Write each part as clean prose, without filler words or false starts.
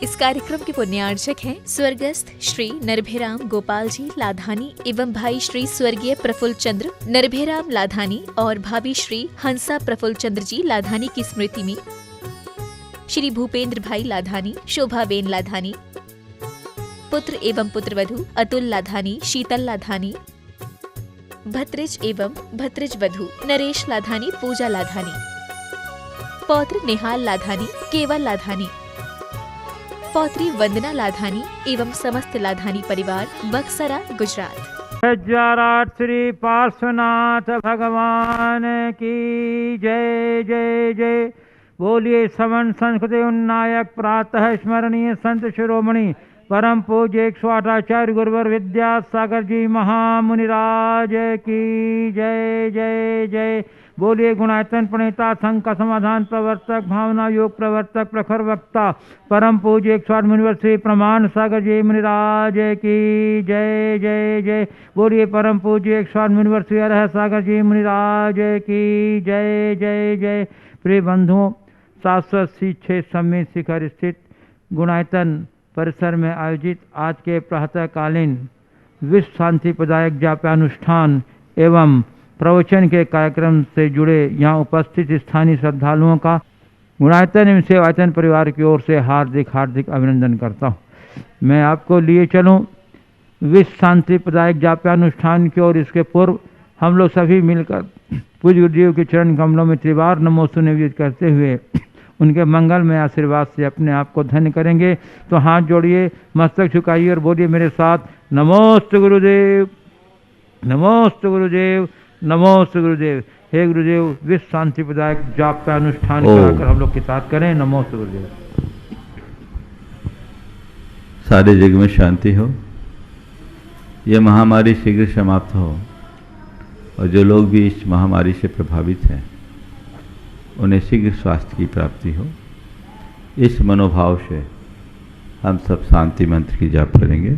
इस कार्यक्रम के पुण्यार्चक हैं स्वर्गस्थ श्री नरभेराम गोपाल जी लाधानी एवं भाई श्री स्वर्गीय प्रफुल्ल चंद्र नरभेराम लाधानी और भाभी श्री हंसा प्रफुल्ल चंद्र जी लाधानी की स्मृति में श्री भूपेंद्र भाई लाधानी, शोभाबेन लाधानी, पुत्र एवं पुत्रवधू अतुल लाधानी, शीतल लाधानी, भत्रिज एवं भत्रिज वधू नरेश लाधानी, पूजा लाधानी, पौत्र निहाल लाधानी, केवल लाधानी, पौत्री वंदना लाधानी एवं समस्त लाधानी परिवार बक्सरा गुजरात। जयराट श्री पार्श्वनाथ भगवान की जय जय जय। बोलिए श्रवण संस्कृति उन्नायक प्रातः स्मरणीय संत शिरोमणि परम पूज्य 108 आचार्य गुरुवर विद्यासागर जी महामुनिराज की जय जय जय। बोलिए गुणायतन प्रणेता संघ का समाधान प्रवर्तक भावना योग प्रवर्तक प्रखर वक्ता परम पूज्य 108 मुनिवर श्री प्रमाण सागर जी मुनिराज की जय जय जय। बोलिए परम पूज्य 108 मुनिवर श्री अरह सागर जी मुनिराज की जय जय जय। प्रिय बंधुओं, शाश्वत सी 6 सम्मेत शिखर स्थित गुणायतन परिसर में आयोजित आज के प्रातःकालीन विश्व शांति प्रदायक जापानुष्ठान एवं प्रवचन के कार्यक्रम से जुड़े यहाँ उपस्थित स्थानीय श्रद्धालुओं का गुणायतन एवं सेवायतन परिवार की ओर से हार्दिक हार्दिक अभिनंदन करता हूँ। मैं आपको लिए चलूँ विश्व शांति प्रदायक जापानुष्ठान की ओर। इसके पूर्व हम लोग सभी मिलकर पूज्य गुरुदेव के चरण कमलों में त्रिवार नमोस्तु निवेदित करते हुए उनके मंगल में आशीर्वाद से अपने आप को धन्य करेंगे। तो हाथ जोड़िए, मस्तक झुकाइए और बोलिए मेरे साथ, नमोस्तु गुरुदेव, नमोस्तु गुरुदेव, नमोस्तु गुरुदेव। हे गुरुदेव, विश्व शांति प्रदायक जाप का अनुष्ठान कराकर हम लोग के साथ करें। नमोस्तु गुरुदेव। सारे जग में शांति हो, यह महामारी शीघ्र समाप्त हो और जो लोग भी इस महामारी से प्रभावित हैं उन्हें शीघ्र स्वास्थ्य की प्राप्ति हो। इस मनोभाव से हम सब शांति मंत्र की जाप करेंगे।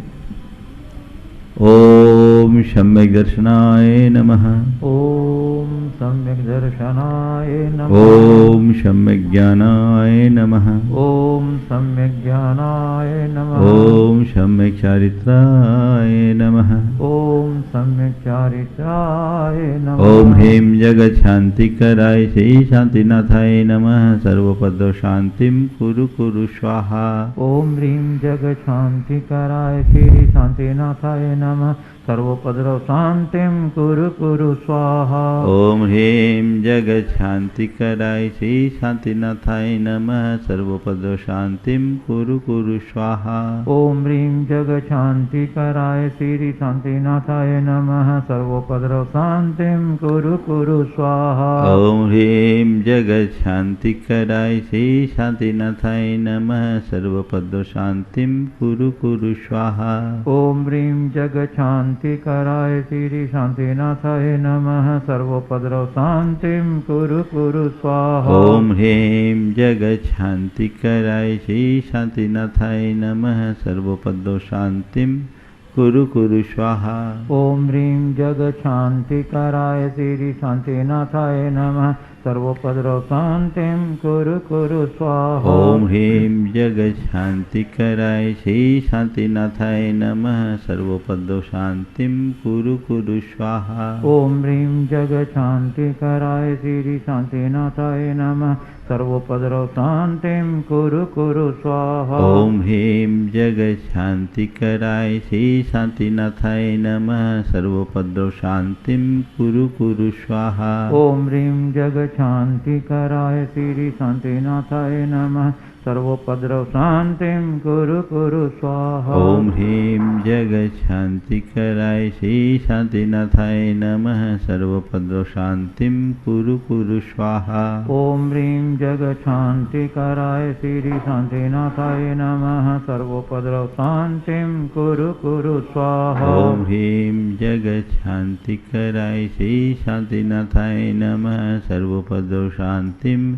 ओम सम्यक दर्शनाय नमः। ओम सम्यक दर्शनाय नमः। ओम सम्यक ज्ञानाय नमः। ओम सम्यक ज्ञानाय नमः। ओम सम्यक चारित्राय नमः। ओम सम्यक चारित्राय नमः। ओम ह्रीं जगत शांति कराय श्री शांतिनाथाय नमः। सर्वपद शांतिम कुरु कुरु स्वाहा। ओम ह्रीं जगत शांति कराय श्री शांतिनाथाय नमः। सर्वोपद्रव शांतिम कुरु कुरु स्वाहा। ओम ह्रीं जगत शांति कराय श्री शांतिनाथाय नमः। सर्वोपद्रव शांतिम कुरु कुरु स्वाहा। ओम ह्रीं जगत शांति कराय श्री शांतिनाथाय नमः। सर्वोपद्रव शांतिम कुरु कुरु स्वाहा। ओम ह्रीं जगत शांति कराय श्री शांतिनाथाय नमः। सर्वपद्रव शांतिम कुरु कुरु स्वाहा। ओम ह्रीं जगत शांति कराय श्री शांतिनाथाय नमः। सर्वोपद्रव शांतिम कुरु कुरु स्वाहा। ओम ह्रीं जगत शांति कराय श्री शांतिनाथाय नमः। सर्वोपद्रव शांतिम कुरु कुरु स्वाहा। ओम ह्रीं जगत शांति कराय श्री शांतिनाथाय नमः। सर्वोपद्रव शांतिम कुरु कुरु स्वाहा। ओम ह्रीं जगत शांति कराय श्री शांतिनाथाय नमः। सर्वोपद्रव शांतिम कुरु कुरु स्वाहा। ओम ह्रीं जगत शांति कराय श्री शांतिनाथाय नमः। सर्वोपद्रव शांतिम कुरु कुरु स्वाहा। ओम ह्रीं जगत शांति कराय श्री शांतिनाथाय नमः। सर्वोपद्रव शांतिम कुरु कुरु स्वाहा। ओम ह्रीं जगत शांति कराय श्री शांतिनाथाय नमः। सर्वोपद्रव शांतिम कुरु कुरु स्वाहा। ओम ह्रीं जगत शांति कराय श्री शांतिनाथाय नमः। सर्वोपद्रव शांतिम कुरु कुरु स्वाहा। ओम ह्रीं जगत शांति कराय श्री शांतिनाथाय नमः। सर्वोपद्रव शांतिम कुरु कुरु स्वाहा। ओम ह्रीं जगत शांति कराय श्री शांतिनाथाय नमः। सर्वोपद्रव शांतिम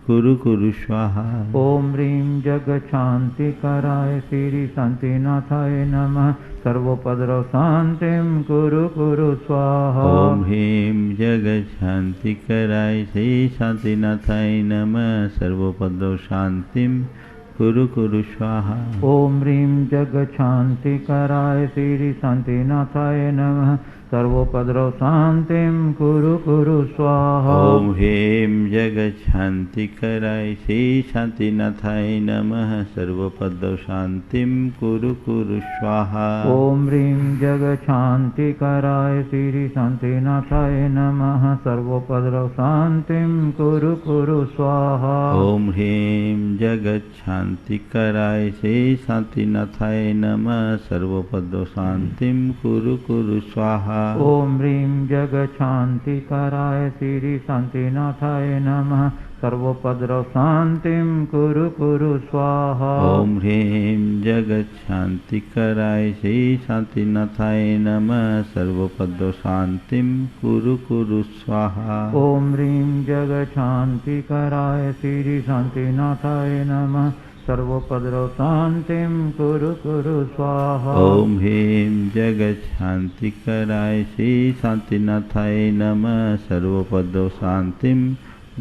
कुरु कुरु स्वाहा। ओम ह्रीं जगत शांति कराय श्री शांतिनाथाय नमः। सर्वोपद्रव शांतिम कुरु कुरु स्वाहा। ओम ह्रीं जगत शांति कराय श्री शांतिनाथाय नमः। सर्वोपद्रव शांतिम कुरु कुरु स्वाहा। ओम ह्रीं जगच्छान्तिकराय श्री शांतिनाथाय नमः। सर्वोपद्रव शांतिं कुरु कुरु स्वाहा। ओम ह्रीं जगच्छान्तिकराय श्री शांतिनाथाय नमः। सर्वोपद्रव शांतिं कुरु कुरु स्वाहा। ओम ह्रीं जगच्छान्तिकराय श्री शांतिनाथाय नमः। सर्वोपद्रव शांतिं कुरु कुरु स्वाहा। ओम ह्रीं जगच्छान्तिकराय श्री शांतिनाथाय नमः। सर्वोपद्रव शांतिं कुरु कुरु स्वाहा। ओम ह्रीं जगच्छान्तिकराय श्री शांतिनाथाय नमः। सर्वोपद्रव शांतिं कुरु कुरु स्वाहा। ओम ह्रीं जगच्छान्तिकराय श्री शांतिनाथाय नमः। सर्वोपद्रव शांतिं कुरु कुरु स्वाहा। ओम ह्रीं जगच्छान्तिकराय श्री शांतिनाथाय नमः। सर्वोपद्रव शांतिं कुरु कुरु स्वाहा। ओम ह्रीं जगच्छान्तिकराय श्री शांतिनाथाय नमः। सर्वोपद्रव शांतिं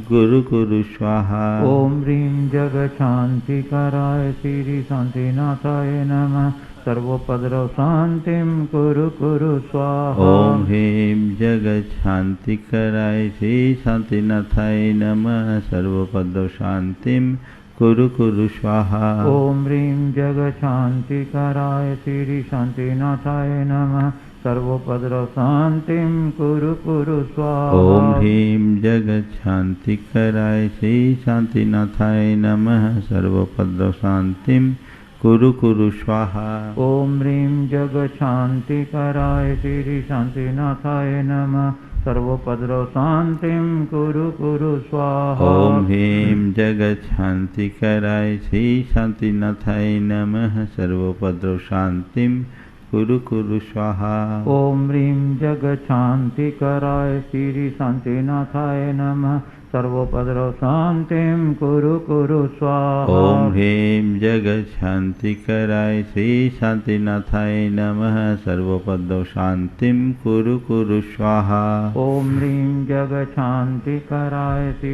कुरु कुरु स्वाहा। ओम ह्रीं जगच्छान्तिकराय श्री शांतिनाथाय नमः। सर्वोपद्रव शांतिं कुरु कुरु स्वाहा। ओम ह्रीं जगच्छान्तिकराय श्री शांतिनाथाय नमः। सर्वोपद्रव शांतिं कुरु कुरु स्वाहा। ओम ह्रीं जगच्छान्तिकराय श्री शांतिनाथाय नमः। सर्वोपद्रव शांतिं कुरु कुरु स्वाहा। ओम ह्रीं जगच्छान्तिकराय श्री शांतिनाथाय नमः। सर्वोपद्रव शांतिं कुरु कुरु स्वाहा। ओम ह्रीं जगच्छान्तिकराय श्री शांतिनाथाय नमः। सर्वोपद्रव शांतिं कुरु कुरु स्वाहा। ओम ह्रीं जगच्छान्तिकराय श्री शांतिनाथाय नमः। सर्वोपद्रव शांतिं कुरु कुरु स्वाहा। ओम ह्रीं जगच्छान्तिकराय श्री शांतिनाथाय नमः। सर्वोपद्रव शांतिं कुरु कुरु स्वाहा। ओम ह्रीं जगच्छान्तिकराय श्री शांतिनाथाय नमः। सर्वोपद्रव शांतिं कुरु कुरु स्वाहा। ओम ह्रीं जगच्छान्तिकराय श्री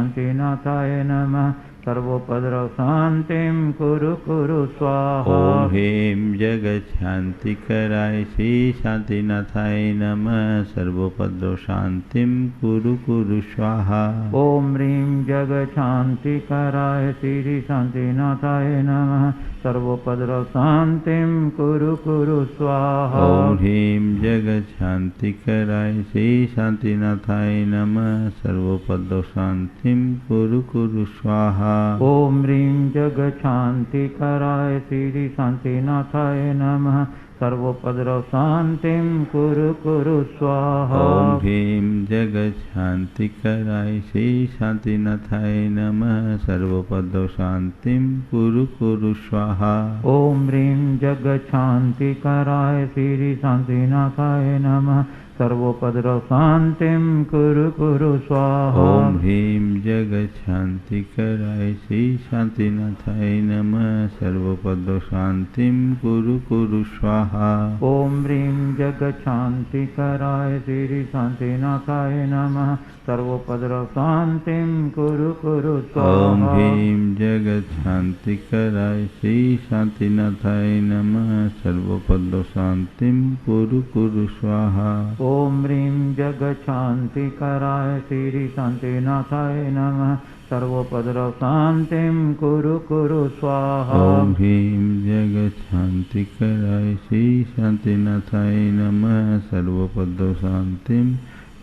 शांतिनाथाय नमः। सर्वोपद्रव शांतिं कुरु कुरु स्वाहा। ओम ह्रीं जगच्छान्तिकराय श्री शांतिनाथाय नमः। सर्वोपद्रव शांतिं कुरु कुरु स्वाहा। ओम ह्रीं जगच्छान्तिकराय श्री शांतिनाथाय नमः। सर्वोपद्रव शांतिं कुरु कुरु स्वाहा। ओम ह्रीं जगच्छान्तिकराय श्री शांतिनाथाय नमः। सर्वोपद्रव शांतिं कुरु कुरु स्वाहा। ओम ह्रीं जगच्छान्तिकराय श्री शांतिनाथाय नमः। सर्वोपद्रव शांतिं कुरु कुरु स्वाहा। ओम ह्रीं जगच्छान्तिकराय श्री शांतिनाथाय नमः। सर्वोपद्रव शांतिं कुरु कुरु स्वाहा। ओम ह्रीं जगच्छान्तिकराय श्री शांतिनाथाय नमः। सर्वोपद्रव शांतिं कुरु कुरु स्वाहा। ओम ह्रीं जगच्छान्तिकराय श्री शांतिनाथाय नमः। सर्वोपद्रव शांतिं कुरु कुरु स्वाहा। ओम ह्रीं जगच्छान्तिकराय श्री शांतिनाथाय नमः। सर्वोपद्रव शांतिं कुरु कुरु स्वाहा। ओम ह्रीं जगच्छान्तिकराय श्री शांतिनाथाय नमः। सर्वोपद्रव शांतिं कुरु कुरु स्वाहा। ओम ह्रीं जगच्छान्तिकराय श्री शांतिनाथाय नमः। सर्वोपद्रव शांतिं कुरु कुरु स्वाहा। ओम ह्रीं जगच्छान्तिकराय श्री शांतिनाथाय नमः। सर्वोपद्रव शांतिं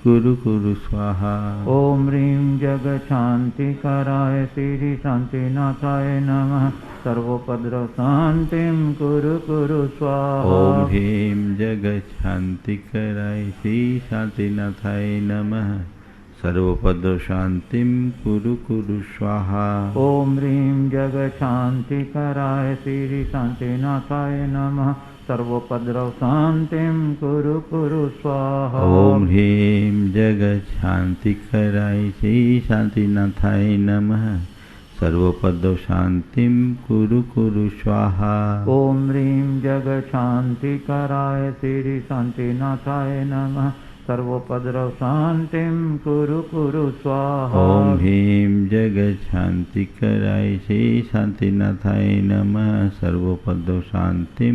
कुरु कुरु स्वाहा। ओम ह्रीं जगच्छान्तिकराय श्री शांतिनाथाय नमः। सर्वोपद्रव शांतिं कुरु कुरु स्वाहा। ओम ह्रीं जगच्छान्तिकराय श्री शांतिनाथाय नमः। सर्वोपद्रव शांतिं कुरु कुरु स्वाहा। ओम ह्रीं जगच्छान्तिकराय श्री शांतिनाथाय नमः। सर्वोपद्रव शांतिं कुरु कुरु स्वाहा। ओम ह्रीं जगच्छान्तिकराय श्री शांतिनाथाय नमः। सर्वोपद्रव शांतिं कुरु कुरु स्वाहा। ओम ह्रीं जगच्छान्तिकराय श्री शांतिनाथाय नमः। सर्वोपद्रव शांतिं कुरु कुरु स्वाहा। ओम ह्रीं जगच्छान्तिकराय श्री शांतिनाथाय नमः। सर्वोपद्रव शांतिं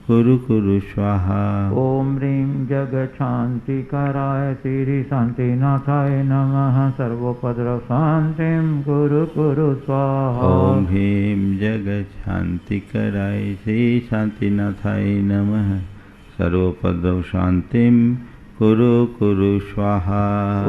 कुरु कुरु स्वाहा। ओम ह्रीं जगच्छान्तिकराय श्री शांतिनाथाय नमः। सर्वोपद्रव शांतिं कुरु कुरु स्वाहा। ओम ह्रीं जगच्छान्तिकराय श्री शांतिनाथाय नमः। सर्वोपद्रव शांतिं कुरु कुरु स्वाहा।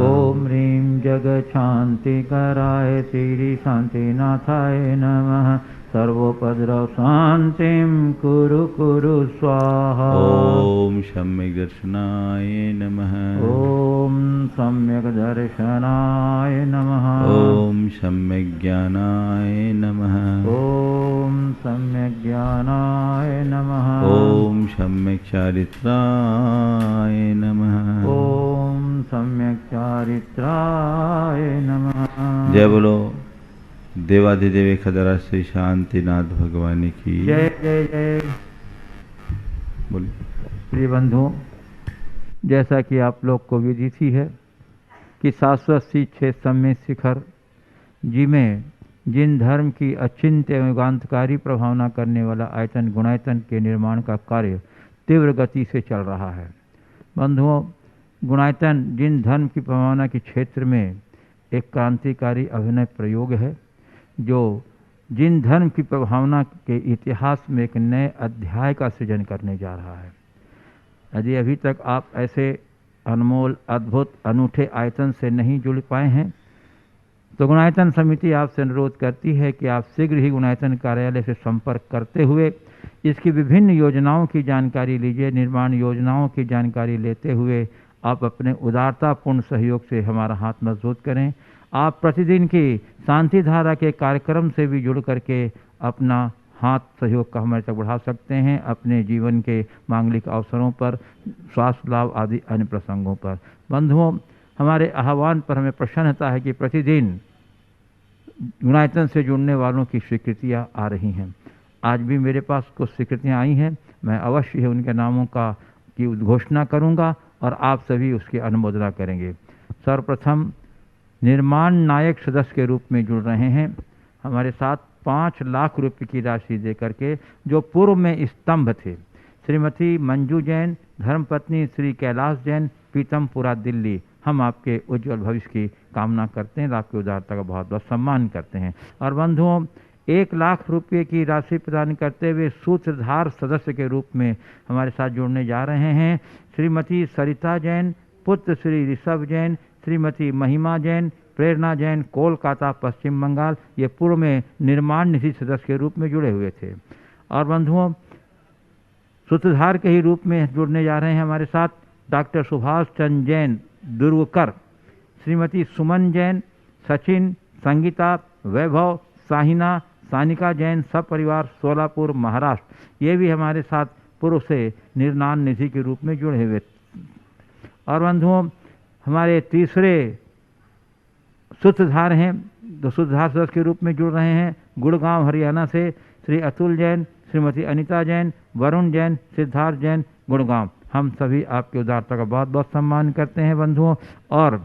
ओम ह्रीं जगच्छान्तिकराय श्री शांतिनाथाय नमः। सर्वोपद्रव शांतिं कुरु कुरु स्वाहा। ओम सम्यक दर्शनाय नमः। ओम सम्यक दर्शनाय नमः। ओम सम्यक ज्ञानाय नमः। ओम सम्यक ज्ञानाय नमः। ओम सम्यक चारित्राय नमः। ओम सम्यक चारित्राय नमः। जय बोलो देवाधिदेव खदरा श्री शांतिनाथ भगवान की जय जय जय। बोलिए। प्रिय बंधुओं, जैसा कि आप लोग को विदित ही है कि शाश्वत छह सम्य शिखर जी में जिन धर्म की अचिंत्य एवं युगांतकारी प्रभावना करने वाला आयतन गुणायतन के निर्माण का कार्य तीव्र गति से चल रहा है। बंधुओं, गुणायतन जिन धर्म की प्रभावना के क्षेत्र में एक क्रांतिकारी अभिनय प्रयोग है, जो जिन धर्म की प्रभावना के इतिहास में एक नए अध्याय का सृजन करने जा रहा है। यदि अभी तक आप ऐसे अनमोल, अद्भुत, अनूठे आयतन से नहीं जुड़ पाए हैं, तो गुणायतन समिति आपसे अनुरोध करती है कि आप शीघ्र ही गुणायतन कार्यालय से संपर्क करते हुए इसकी विभिन्न योजनाओं की जानकारी लीजिए। निर्माण योजनाओं की जानकारी लेते हुए आप अपने उदारतापूर्ण सहयोग से हमारा हाथ मजबूत करें। आप प्रतिदिन की शांति धारा के कार्यक्रम से भी जुड़ करके अपना हाथ सहयोग का हमारे तक बढ़ा सकते हैं, अपने जीवन के मांगलिक अवसरों पर, स्वास्थ्य लाभ आदि अन्य प्रसंगों पर। बंधुओं, हमारे आह्वान पर हमें प्रसन्नता है कि प्रतिदिन गुणायतन से जुड़ने वालों की स्वीकृतियां आ रही हैं। आज भी मेरे पास कुछ स्वीकृतियां आई हैं। मैं अवश्य ही उनके नामों की घोषणा करूंगा और आप सभी उसकी अनुमोदना करेंगे। सर्वप्रथम निर्माण नायक सदस्य के रूप में जुड़ रहे हैं हमारे साथ 5 लाख रुपए की राशि देकर के, जो पूर्व में स्तंभ थे। श्रीमती मंजू जैन, धर्मपत्नी श्री कैलाश जैन, पीतमपुरा, दिल्ली। हम आपके उज्जवल भविष्य की कामना करते हैं, आपकी उदारता का बहुत बहुत सम्मान करते हैं। और बंधुओं, 1 लाख रुपये की राशि प्रदान करते हुए सूत्रधार सदस्य के रूप में हमारे साथ जुड़ने जा रहे हैं श्रीमती सरिता जैन, पुत्र श्री ऋषभ जैन, श्रीमती महिमा जैन, प्रेरणा जैन, कोलकाता, पश्चिम बंगाल। ये पूर्व में निर्माण निधि सदस्य के रूप में जुड़े हुए थे। और बंधुओं, सूत्रधार के ही रूप में जुड़ने जा रहे हैं हमारे साथ डॉक्टर सुभाष चंद्र जैन, दुर्वकर, श्रीमती सुमन जैन, सचिन, संगीता, वैभव, साहिना, सानिका जैन, सब परिवार, सोलापुर, महाराष्ट्र। ये भी हमारे साथ पूर्व से निर्माण निधि के रूप में जुड़े हुए। और बंधुओं, हमारे तीसरे सूत्रधार हैं, जो सूत्रधार सदस्य के रूप में जुड़ रहे हैं गुड़गांव, हरियाणा से श्री अतुल जैन, श्रीमती अनीता जैन, वरुण जैन, सिद्धार्थ जैन, गुड़गांव। हम सभी आपकी उदारता का बहुत बहुत सम्मान करते हैं बंधुओं। और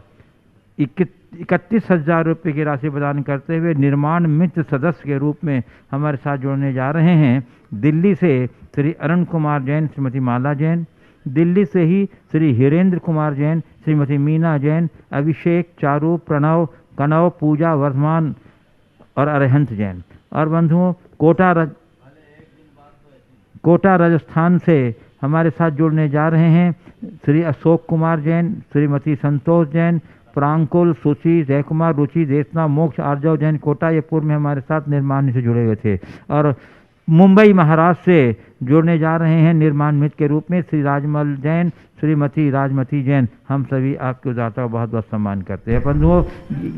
31,000 रुपये की राशि प्रदान करते हुए निर्माण मित्र सदस्य के रूप में हमारे साथ जुड़ने जा रहे हैं दिल्ली से श्री अरुण कुमार जैन, श्रीमती माला जैन, दिल्ली से ही श्री हिरेंद्र कुमार जैन, श्रीमती मीना जैन, अभिषेक, चारू, प्रणव, कनव, पूजा, वर्धमान और अरहंत जैन। और बंधुओं, कोटा राजस्थान से हमारे साथ जुड़ने जा रहे हैं श्री अशोक कुमार जैन, श्रीमती संतोष जैन, प्रांकुल, सुची, जयकुमार, रुचि, देशना, मोक्ष, आर्जव जैन, कोटा। ये पूर्व में हमारे साथ निर्माण से जुड़े हुए थे। और मुंबई, महाराष्ट्र से जुड़ने जा रहे हैं निर्माण मित्र के रूप में श्री राजमल जैन, श्रीमती राजमती जैन। हम सभी आपकी उदारता का बहुत बहुत सम्मान करते हैं। बंधुओं,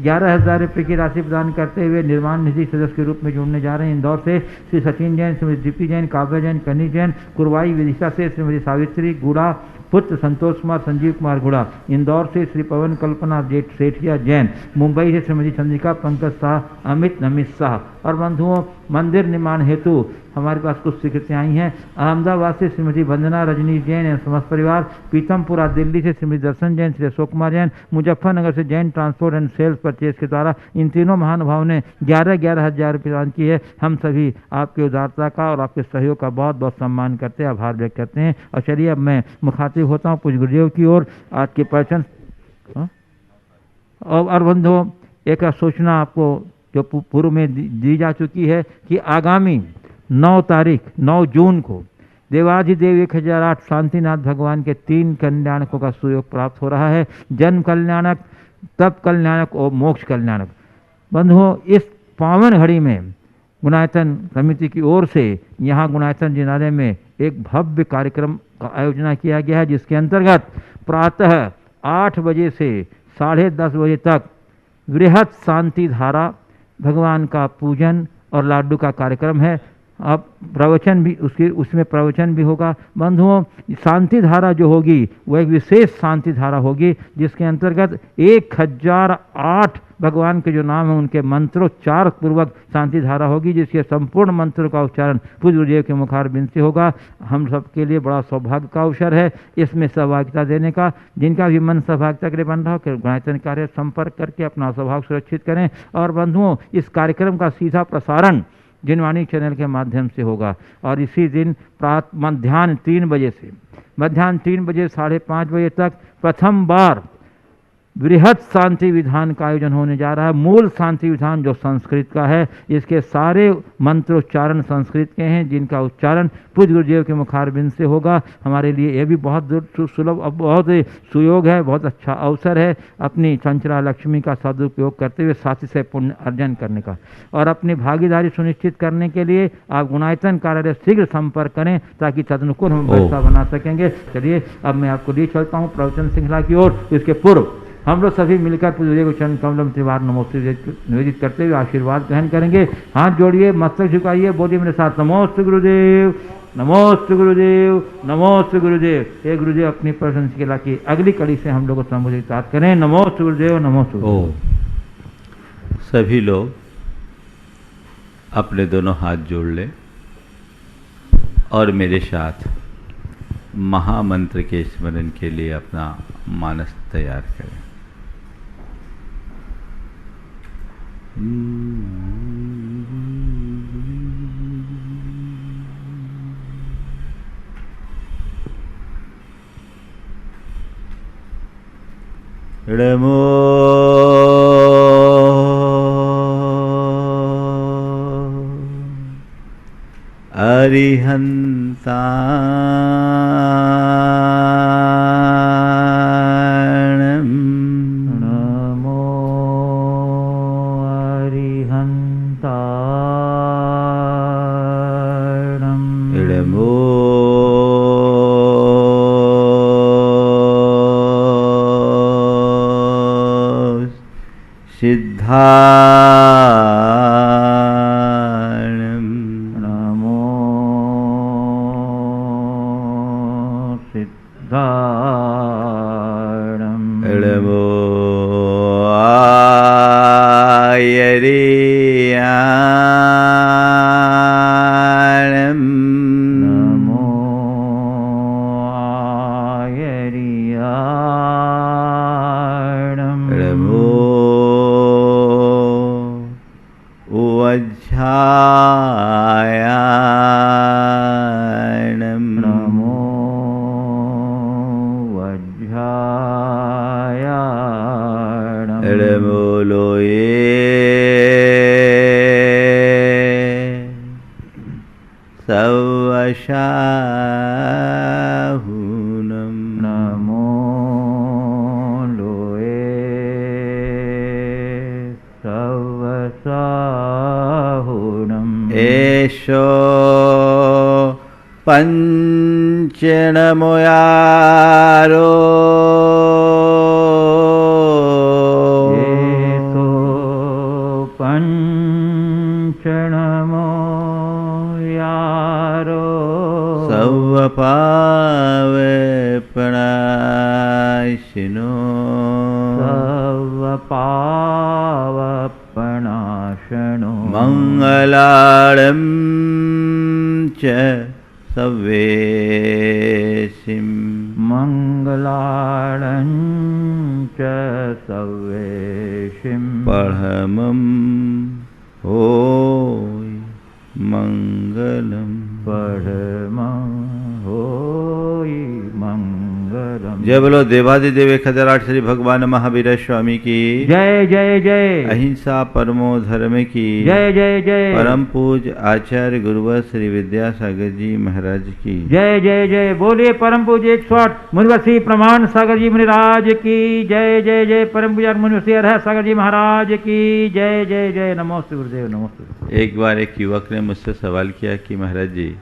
11,000 रुपये की राशि प्रदान करते हुए निर्माण निधि सदस्य के रूप में जुड़ने जा रहे हैं इंदौर से श्री सचिन जैन, श्रीमती दीपी जैन, काव्य जैन, कनी जैन, कुरवाई, विदिशा से श्रीमती सावित्री गुड़ा, पुत्र संतोष कुमार, संजीव कुमार गुड़ा। इंदौर से श्री पवन कल्पना सेठिया जैन, मुंबई से श्रीमती चंद्रिका पंकज शाह, अमित नमित शाह। और बंधुओं, मंदिर निर्माण हेतु हमारे पास कुछ स्वीकृतियाँ आई हैं। अहमदाबाद से श्रीमती वंदना रजनी जैन एवं समस्त परिवार, पीतमपुरा दिल्ली से श्रीमती दर्शन जैन, श्री अशोक कुमार जैन, मुजफ्फरनगर से Jain transport and sales purchase के द्वारा इन तीनों महानुभावों ने 11,11 हज़ार रुपये दान की है। हम सभी आपके उदारता का और आपके सहयोग का बहुत बहुत सम्मान करते हैं, आभार व्यक्त करते हैं। और चलिए अब मैं मुखातिब होता हूँ पूज्य गुरुदेव की ओर। आज के प्रवचन और बंधुओं, एक सूचना आपको जो पूर्व में दी जा चुकी है कि आगामी 9 तारीख 9 जून को देवाधिदेव 1008 शांतिनाथ भगवान के 3 कल्याणकों का सुयोग प्राप्त हो रहा है। जन्म कल्याणक, तप कल्याणक और मोक्ष कल्याणक। बंधुओं, इस पावन घड़ी में गुणायतन समिति की ओर से यहाँ गुणायतन जिनालय में एक भव्य कार्यक्रम का आयोजन किया गया है, जिसके अंतर्गत प्रातः 8 बजे से 10:30 बजे तक वृहत शांति धारा भगवान का पूजन और लाडू का कार्यक्रम है। अब प्रवचन भी उसमें प्रवचन भी होगा। बंधुओं, शांति धारा जो होगी वह एक विशेष शांति धारा होगी, जिसके अंतर्गत 1008 भगवान के जो नाम हैं उनके मंत्रोच्चार पूर्वक शांति धारा होगी, जिसके संपूर्ण मंत्रों का उच्चारण पूज्य गुरुदेव के मुखारबिंद से होगा। हम सबके लिए बड़ा सौभाग्य का अवसर है इसमें सहभागिता देने का। जिनका भी मन सहभागिता के लिए बन रहा हो, गुणायतन कार्य संपर्क करके अपना सौभाग्य सुरक्षित करें। और बंधुओं, इस कार्यक्रम का सीधा प्रसारण जिनवाणी चैनल के माध्यम से होगा और इसी दिन मध्याह्न 3 बजे से 5:30 बजे तक प्रथम बार बृहत शांति विधान का आयोजन होने जा रहा है। मूल शांति विधान जो संस्कृत का है, इसके सारे मंत्रोच्चारण संस्कृत के हैं, जिनका उच्चारण पूज्य गुरुदेव के मुखारबिंद से होगा। हमारे लिए यह भी बहुत सुलभ, बहुत सुयोग है, बहुत अच्छा अवसर है अपनी चंचला लक्ष्मी का सदुपयोग करते हुए साथी से पुण्य अर्जन करने का। और अपनी भागीदारी सुनिश्चित करने के लिए आप गुणायतन कार्यालय शीघ्र संपर्क करें ताकि तदनुकूल हम व्यवस्था बना सकेंगे। चलिए अब मैं आपको ले चलता हूँ प्रवचन श्रृंखला की ओर। इसके पूर्व हम लोग सभी मिलकर पूज्य चरण कमलम त्रिवार नमोस्तु निवेदित करते हुए आशीर्वाद ग्रहण करेंगे। हाथ जोड़िए, मस्तक झुकाइए, बोलिए मेरे साथ नमोस्तु गुरुदेव, नमोस्तु गुरुदेव, नमोस्तु गुरुदेव। हे गुरुदेव, अपनी प्रवचन श्रृंखला की अगली कड़ी से हम लोग को संबोधित करें। नमोस्तु गुरुदेव, नमोस्तु गुरुदेव। सभी लोग अपने दोनों हाथ जोड़ लें और मेरे साथ महामंत्र के स्मरण के लिए अपना मानस तैयार करें। नमो अरिहंता पंचनमोयारो पंचनमोयारो सर्वपावपनाशिनो सर्वपावपनाशनो मंगलार्णं च सव्येशिं मंगलार्णं च सव्येशिं परमं होय मंगलम। परमं होय मंगलम। जय बोलो देवादिदेव खजराट श्री भगवान महावीर स्वामी की जय जय जय। अहिंसा परमो धर्म की जय जय जय। परम पूज आचार्य गुरुवर श्री विद्यासागर जी महाराज की जय जय जय। बोलिए परम पूज्य 108 मुनिवसी प्रमाण सागर जी महाराज की जय जय जय। परम पूज्य मुनिवसी है सागर जी महाराज की जय जय जय। नमोस्तु गुरुदेव नमोस्तु। एक बार एक युवक ने मुझसे सवाल किया कि महाराज जी,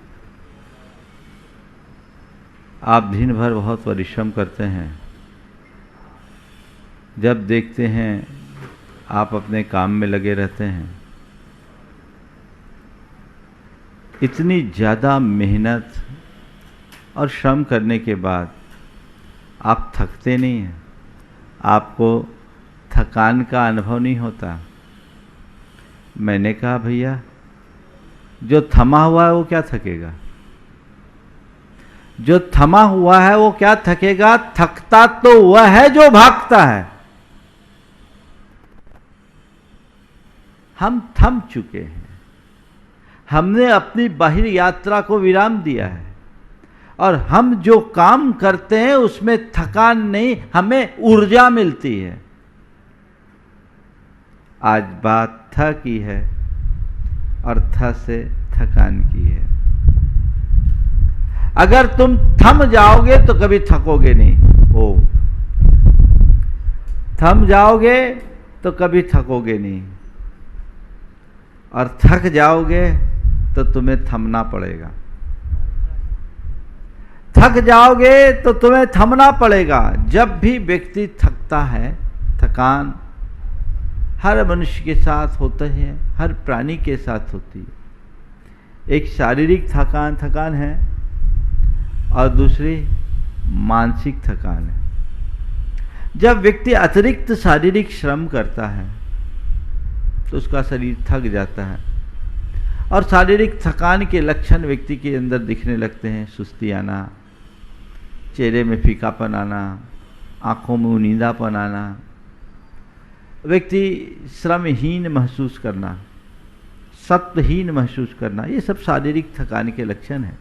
आप दिन भर बहुत परिश्रम करते हैं, जब देखते हैं आप अपने काम में लगे रहते हैं, इतनी ज़्यादा मेहनत और श्रम करने के बाद आप थकते नहीं हैं, आपको थकान का अनुभव नहीं होता। मैंने कहा भैया, जो थमा हुआ है वो क्या थकेगा? जो थमा हुआ है वो क्या थकेगा? थकता तो वह है जो भागता है। हम थम चुके हैं, हमने अपनी बाहर यात्रा को विराम दिया है और हम जो काम करते हैं उसमें थकान नहीं, हमें ऊर्जा मिलती है। आज बात थ की है और थ से थकान की है। अगर तुम थम जाओगे तो कभी थकोगे नहीं। ओ, थम जाओगे तो कभी थकोगे नहीं, और थक जाओगे तो तुम्हें थमना पड़ेगा। थक जाओगे तो तुम्हें थमना पड़ेगा। जब भी व्यक्ति थकता है, थकान हर मनुष्य के साथ होता है, हर प्राणी के साथ होती है। एक शारीरिक थकान है और दूसरी मानसिक थकान है। जब व्यक्ति अतिरिक्त शारीरिक श्रम करता है तो उसका शरीर थक जाता है और शारीरिक थकान के लक्षण व्यक्ति के अंदर दिखने लगते हैं। सुस्ती आना, चेहरे में फीकापन आना, आंखों में नींदापन आना, व्यक्ति श्रमहीन महसूस करना, सत्वहीन महसूस करना, ये सब शारीरिक थकान के लक्षण हैं।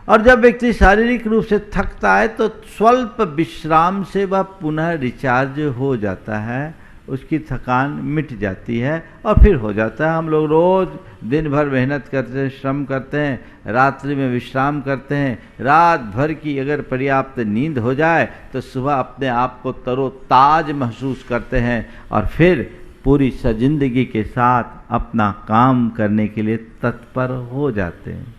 और जब व्यक्ति शारीरिक रूप से थकता है तो स्वल्प विश्राम से वह पुनः रिचार्ज हो जाता है, उसकी थकान मिट जाती है और फिर हो जाता है। हम लोग रोज दिन भर मेहनत करते हैं, श्रम करते हैं, रात्रि में विश्राम करते हैं। रात भर की अगर पर्याप्त नींद हो जाए तो सुबह अपने आप को तरोताज महसूस करते हैं और फिर पूरी सजिंदगी के साथ अपना काम करने के लिए तत्पर हो जाते हैं।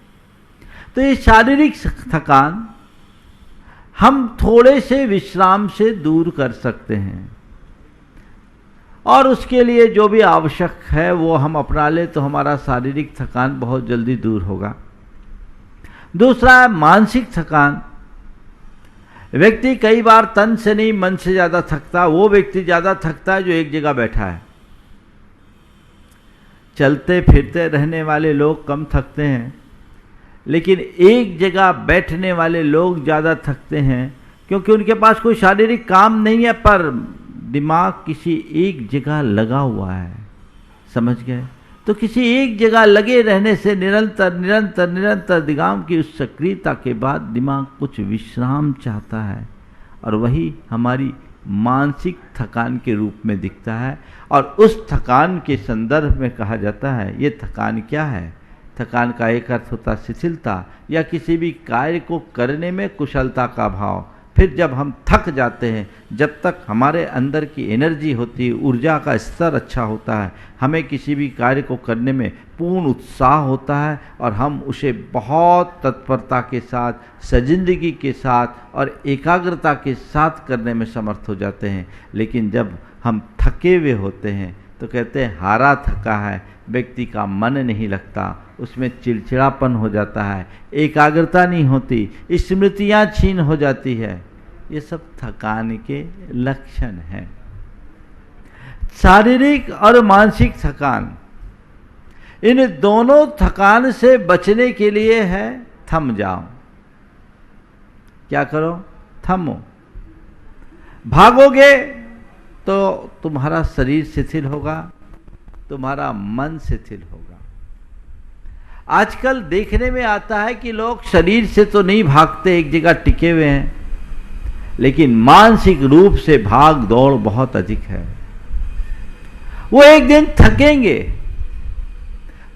तो ये शारीरिक थकान हम थोड़े से विश्राम से दूर कर सकते हैं और उसके लिए जो भी आवश्यक है वो हम अपना ले तो हमारा शारीरिक थकान बहुत जल्दी दूर होगा। दूसरा है मानसिक थकान। व्यक्ति कई बार तन से नहीं मन से ज़्यादा थकता। वो व्यक्ति ज़्यादा थकता है जो एक जगह बैठा है। चलते फिरते रहने वाले लोग कम थकते हैं, लेकिन एक जगह बैठने वाले लोग ज़्यादा थकते हैं क्योंकि उनके पास कोई शारीरिक काम नहीं है पर दिमाग किसी एक जगह लगा हुआ है। समझ गए? तो किसी एक जगह लगे रहने से निरंतर दिमाग की उस सक्रियता के बाद दिमाग कुछ विश्राम चाहता है और वही हमारी मानसिक थकान के रूप में दिखता है। और उस थकान के संदर्भ में कहा जाता है, ये थकान क्या है? थकान का एक अर्थ होता शिथिलता या किसी भी कार्य को करने में कुशलता का भाव। फिर जब हम थक जाते हैं, जब तक हमारे अंदर की एनर्जी होती है, ऊर्जा का स्तर अच्छा होता है, हमें किसी भी कार्य को करने में पूर्ण उत्साह होता है और हम उसे बहुत तत्परता के साथ, सजिंदगी के साथ और एकाग्रता के साथ करने में समर्थ हो जाते हैं। लेकिन जब हम थके हुए होते हैं तो कहते हैं हारा थका है, व्यक्ति का मन नहीं लगता, उसमें चिड़चिड़ापन हो जाता है, एकाग्रता नहीं होती, स्मृतियाँ छीन हो जाती है। ये सब थकान के लक्षण हैं। शारीरिक और मानसिक थकान इन दोनों थकान से बचने के लिए है थम जाओ। क्या करो? थमो। भागोगे तो तुम्हारा शरीर शिथिल होगा, तुम्हारा मन शिथिल होगा। आजकल देखने में आता है कि लोग शरीर से तो नहीं भागते, एक जगह टिके हुए हैं, लेकिन मानसिक रूप से भाग दौड़ बहुत अधिक है। वो एक दिन थकेंगे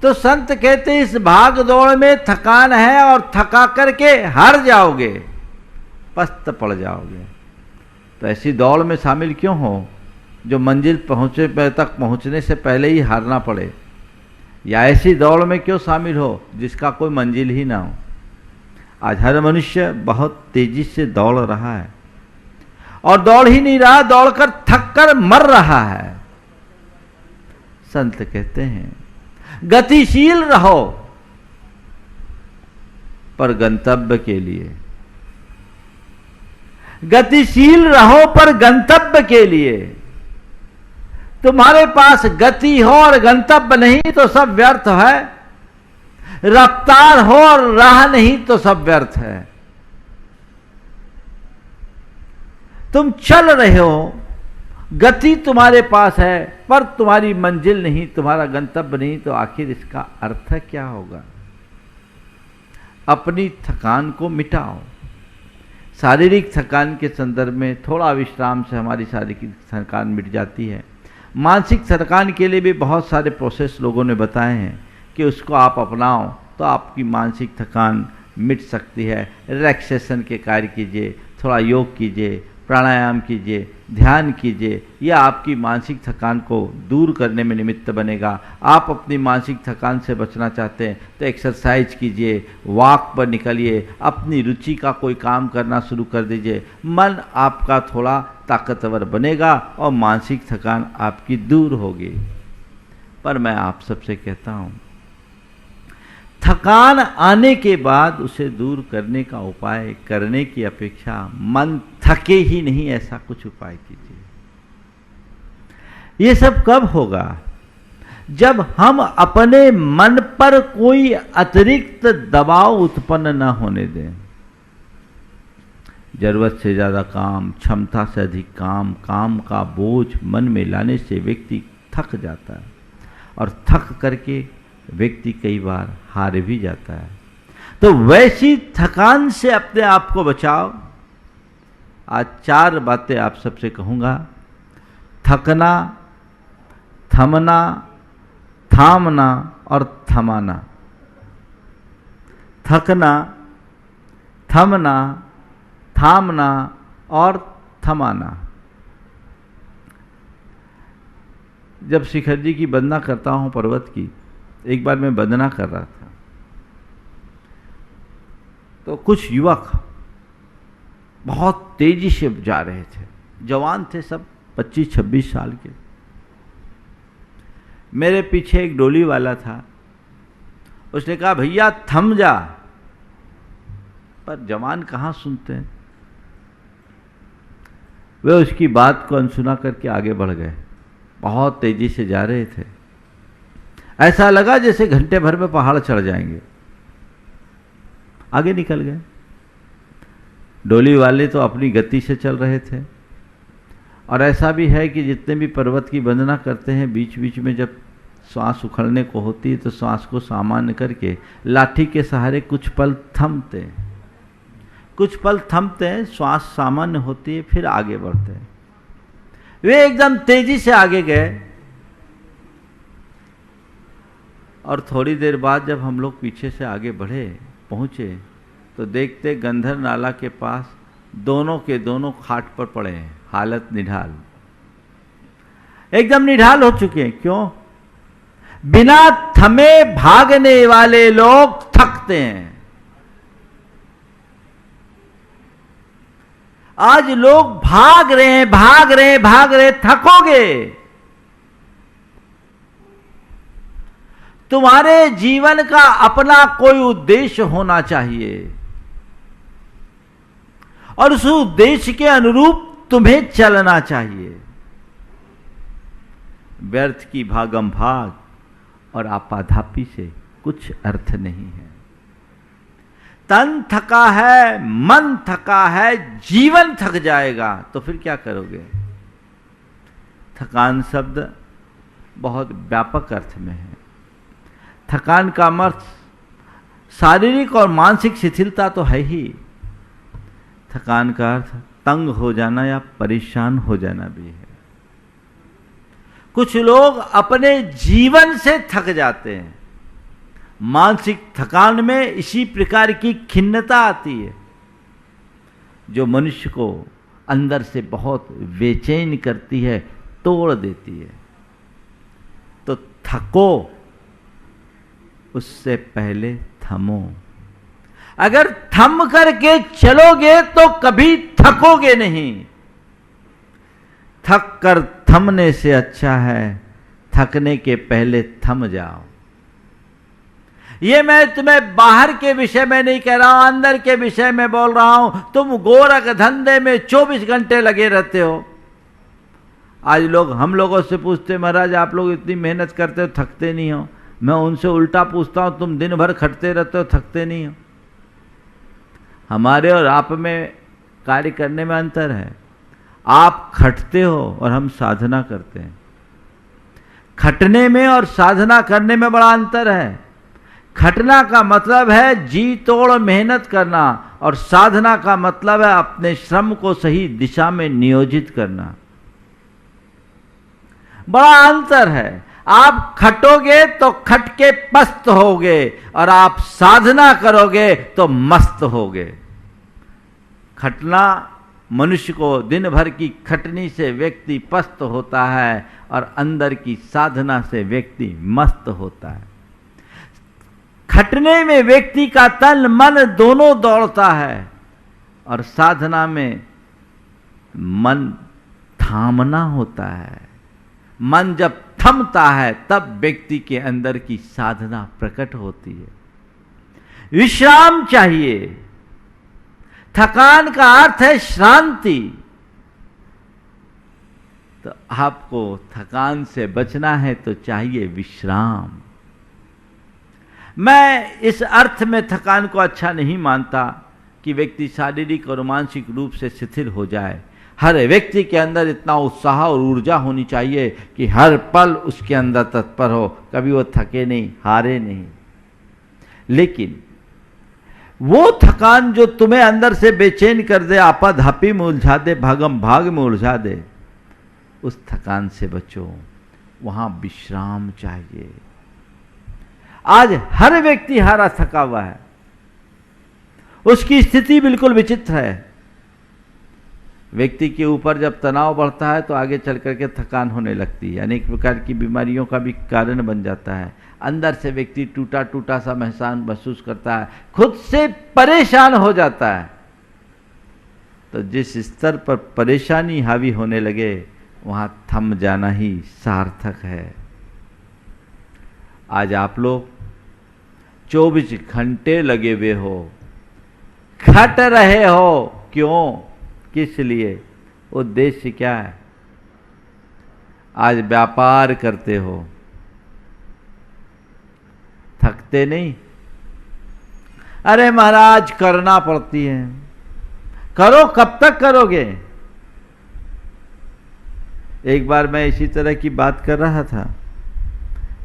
तो संत कहते हैं इस भाग दौड़ में थकान है और थका करके हार जाओगे, पस्त पड़ जाओगे। तो ऐसी दौड़ में शामिल क्यों हो जो मंजिल तक पहुंचने से पहले ही हारना पड़े? या ऐसी दौड़ में क्यों शामिल हो जिसका कोई मंजिल ही ना हो? आज हर मनुष्य बहुत तेजी से दौड़ रहा है और दौड़ ही नहीं रहा, दौड़कर थक कर मर रहा है। संत कहते हैं गतिशील रहो पर गंतव्य के लिए, गतिशील रहो पर गंतव्य के लिए। तुम्हारे पास गति हो और गंतव्य नहीं तो सब व्यर्थ है, रफ्तार हो और राह नहीं तो सब व्यर्थ है। तुम चल रहे हो, गति तुम्हारे पास है पर तुम्हारी मंजिल नहीं, तुम्हारा गंतव्य नहीं, तो आखिर इसका अर्थ क्या होगा? अपनी थकान को मिटाओ। शारीरिक थकान के संदर्भ में थोड़ा विश्राम से हमारी शारीरिक थकान मिट जाती है। मानसिक थकान के लिए भी बहुत सारे प्रोसेस लोगों ने बताए हैं कि उसको आप अपनाओ तो आपकी मानसिक थकान मिट सकती है। रिलैक्सेशन के कार्य कीजिए, थोड़ा योग कीजिए, प्राणायाम कीजिए, ध्यान कीजिए, यह आपकी मानसिक थकान को दूर करने में निमित्त बनेगा। आप अपनी मानसिक थकान से बचना चाहते हैं तो एक्सरसाइज कीजिए, वॉक पर निकलिए, अपनी रुचि का कोई काम करना शुरू कर दीजिए। मन आपका थोड़ा ताकतवर बनेगा और मानसिक थकान आपकी दूर होगी। पर मैं आप सबसे कहता हूँ, थकान आने के बाद उसे दूर करने का उपाय करने की अपेक्षा मन थके ही नहीं ऐसा कुछ उपाय कीजिए। ये सब कब होगा? जब हम अपने मन पर कोई अतिरिक्त दबाव उत्पन्न न होने दें। जरूरत से ज्यादा काम, क्षमता से अधिक काम, काम का बोझ मन में लाने से व्यक्ति थक जाता है और थक करके व्यक्ति कई बार हार भी जाता है। तो वैसी थकान से अपने आप को बचाओ। आज 4 बातें आप सबसे कहूंगा। थकना, थमना, थामना और थमाना। थकना, थमना, थामना और थमाना। जब शिखर जी की वंदना करता हूं पर्वत की, एक बार मैं वंदना कर रहा था तो कुछ युवक बहुत तेजी से जा रहे थे, जवान थे सब, 25-26 साल के। मेरे पीछे एक डोली वाला था, उसने कहा भैया थम जा, पर जवान कहाँ सुनते हैं। वे उसकी बात को अनसुना करके आगे बढ़ गए, बहुत तेजी से जा रहे थे। ऐसा लगा जैसे घंटे भर में पहाड़ चढ़ जाएंगे। आगे निकल गए। डोली वाले तो अपनी गति से चल रहे थे। और ऐसा भी है कि जितने भी पर्वत की वंदना करते हैं, बीच बीच में जब श्वास उखड़ने को होती है तो श्वास को सामान्य करके लाठी के सहारे कुछ पल थमते हैं, कुछ पल थमते हैं, श्वास सामान्य होती है, फिर आगे बढ़ते हैं। वे एकदम तेजी से आगे गए और थोड़ी देर बाद जब हम लोग पीछे से आगे बढ़े, पहुंचे, तो देखते गंधर नाला के पास दोनों के दोनों खाट पर पड़े हैं, हालत निढाल, एकदम निढाल हो चुके हैं। क्यों? बिना थमे भागने वाले लोग थकते हैं। आज लोग भाग रहे हैं, भाग रहे हैं, भाग रहे हैं, थकोगे। तुम्हारे जीवन का अपना कोई उद्देश्य होना चाहिए और उस उद्देश्य के अनुरूप तुम्हें चलना चाहिए। व्यर्थ की भागम भाग और आपाधापी से कुछ अर्थ नहीं है। तन थका है, मन थका है, जीवन थक जाएगा तो फिर क्या करोगे? थकान शब्द बहुत व्यापक अर्थ में है। थकान का अर्थ शारीरिक और मानसिक शिथिलता तो है ही, थकान का अर्थ तंग हो जाना या परेशान हो जाना भी है। कुछ लोग अपने जीवन से थक जाते हैं। मानसिक थकान में इसी प्रकार की खिन्नता आती है जो मनुष्य को अंदर से बहुत बेचैन करती है, तोड़ देती है। तो थको, उससे पहले थमो। अगर थम करके चलोगे तो कभी थकोगे नहीं। थक कर थमने से अच्छा है थकने के पहले थम जाओ। ये मैं तुम्हें बाहर के विषय में नहीं कह रहा हूं, अंदर के विषय में बोल रहा हूं। तुम गोरख धंधे में 24 घंटे लगे रहते हो। आज लोग हम लोगों से पूछते, महाराज आप लोग इतनी मेहनत करते हो थकते नहीं हो। मैं उनसे उल्टा पूछता हूं, तुम दिन भर खटते रहते हो थकते नहीं हो। हमारे और आप में कार्य करने में अंतर है। आप खटते हो और हम साधना करते हैं। खटने में और साधना करने में बड़ा अंतर है। खटना का मतलब है जी तोड़ मेहनत करना, और साधना का मतलब है अपने श्रम को सही दिशा में नियोजित करना। बड़ा अंतर है। आप खटोगे तो खट के पस्त होगे, और आप साधना करोगे तो मस्त होगे। खटना मनुष्य को दिन भर की खटनी से व्यक्ति पस्त होता है, और अंदर की साधना से व्यक्ति मस्त होता है। खटने में व्यक्ति का तन मन दोनों दौड़ता है, और साधना में मन थामना होता है। मन जब थमता है तब व्यक्ति के अंदर की साधना प्रकट होती है। विश्राम चाहिए। थकान का अर्थ है शांति। तो आपको थकान से बचना है तो चाहिए विश्राम। मैं इस अर्थ में थकान को अच्छा नहीं मानता कि व्यक्ति शारीरिक और मानसिक रूप से शिथिल हो जाए। हर व्यक्ति के अंदर इतना उत्साह और ऊर्जा होनी चाहिए कि हर पल उसके अंदर तत्पर हो, कभी वो थके नहीं, हारे नहीं। लेकिन वो थकान जो तुम्हें अंदर से बेचैन कर दे, आपाधापी में उलझा दे, भागम भाग में उलझा दे, उस थकान से बचो। वहां विश्राम चाहिए। आज हर व्यक्ति हारा थका हुआ है। उसकी स्थिति बिल्कुल विचित्र है। व्यक्ति के ऊपर जब तनाव बढ़ता है तो आगे चल करके थकान होने लगती है, अनेक प्रकार की बीमारियों का भी कारण बन जाता है। अंदर से व्यक्ति टूटा टूटा सा महसूस करता है, खुद से परेशान हो जाता है। तो जिस स्तर पर परेशानी हावी होने लगे वहां थम जाना ही सार्थक है। आज आप लोग 24 घंटे लगे हुए हो, खट रहे हो। क्यों? किस लिए? उद्देश्य क्या है? आज व्यापार करते हो, थकते नहीं? अरे महाराज करना पड़ती है। करो, कब तक करोगे? एक बार मैं इसी तरह की बात कर रहा था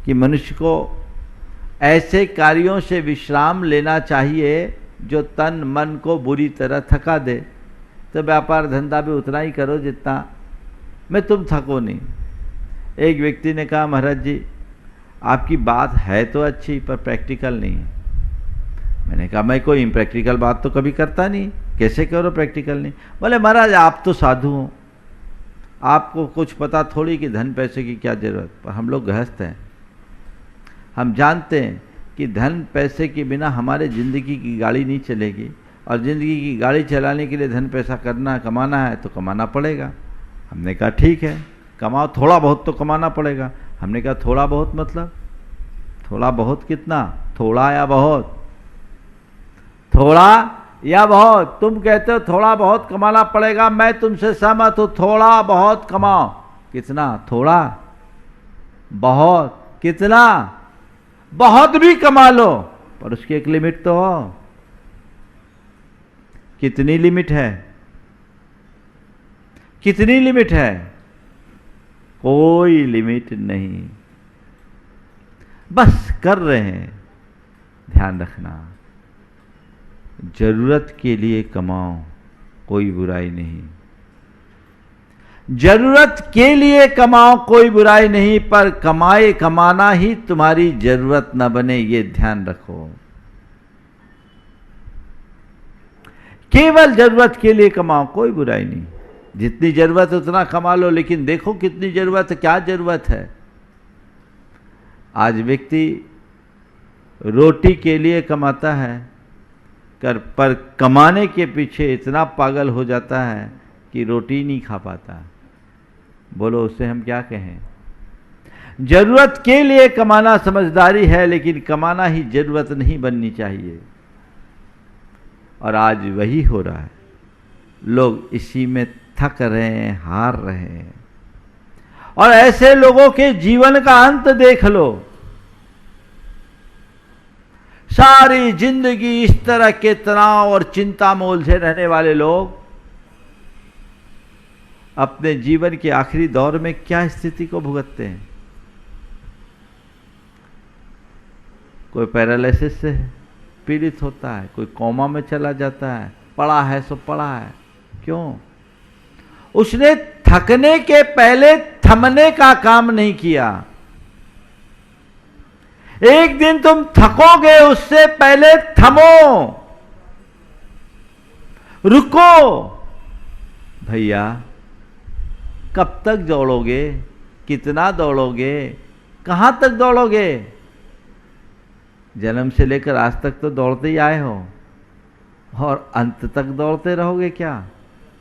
कि मनुष्य को ऐसे कार्यों से विश्राम लेना चाहिए जो तन मन को बुरी तरह थका दे। तो व्यापार धंधा भी उतना ही करो जितना में तुम थको नहीं। एक व्यक्ति ने कहा, महाराज जी आपकी बात है तो अच्छी पर प्रैक्टिकल नहीं है। मैंने कहा मैं कोई इम्प्रैक्टिकल बात तो कभी करता नहीं, कैसे करो प्रैक्टिकल नहीं? बोले महाराज आप तो साधु हो, आपको कुछ पता थोड़ी कि धन पैसे की क्या जरूरत। पर हम लोग गृहस्थ हैं, हम जानते हैं कि धन पैसे के बिना हमारे ज़िंदगी की गाड़ी नहीं चलेगी, और ज़िंदगी की गाड़ी चलाने के लिए धन पैसा कमाना है तो कमाना पड़ेगा। हमने कहा ठीक है कमाओ, थोड़ा बहुत तो कमाना पड़ेगा। हमने कहा थोड़ा बहुत मतलब? थोड़ा बहुत कितना? थोड़ा या बहुत? थोड़ा या बहुत? तुम कहते हो थोड़ा बहुत कमाना पड़ेगा, मैं तुमसे सहमत हूं, थोड़ा बहुत कमाओ। कितना? थोड़ा बहुत? कितना? बहुत भी कमा लो, पर उसकी एक लिमिट तो हो। कितनी लिमिट है? कितनी लिमिट है? कोई लिमिट नहीं। बस कर रहे हैं। ध्यान रखना, जरूरत के लिए कमाओ, कोई बुराई नहीं। जरूरत के लिए कमाओ, कोई बुराई नहीं, पर कमाना ही तुम्हारी जरूरत न बने, ये ध्यान रखो। केवल जरूरत के लिए कमाओ, कोई बुराई नहीं। जितनी जरूरत है उतना कमा लो, लेकिन देखो कितनी जरूरत है, क्या जरूरत है। आज व्यक्ति रोटी के लिए कमाता है, पर कमाने के पीछे इतना पागल हो जाता है कि रोटी नहीं खा पाता। बोलो उससे हम क्या कहें? जरूरत के लिए कमाना समझदारी है, लेकिन कमाना ही जरूरत नहीं बननी चाहिए। और आज वही हो रहा है। लोग इसी में थक रहे हैं, हार रहे हैं। और ऐसे लोगों के जीवन का अंत देख लो। सारी जिंदगी इस तरह के तनाव और चिंता में उलझे रहने वाले लोग अपने जीवन के आखिरी दौर में क्या स्थिति को भुगतते हैं। कोई पैरालिसिस से पीड़ित होता है, कोई कोमा में चला जाता है, पड़ा है सो पड़ा है। क्यों? उसने थकने के पहले थमने का काम नहीं किया। एक दिन तुम थकोगे, उससे पहले थमो, रुको। भैया कब तक दौड़ोगे? कितना दौड़ोगे? कहां तक दौड़ोगे? जन्म से लेकर आज तक तो दौड़ते ही आए हो, और अंत तक दौड़ते रहोगे क्या?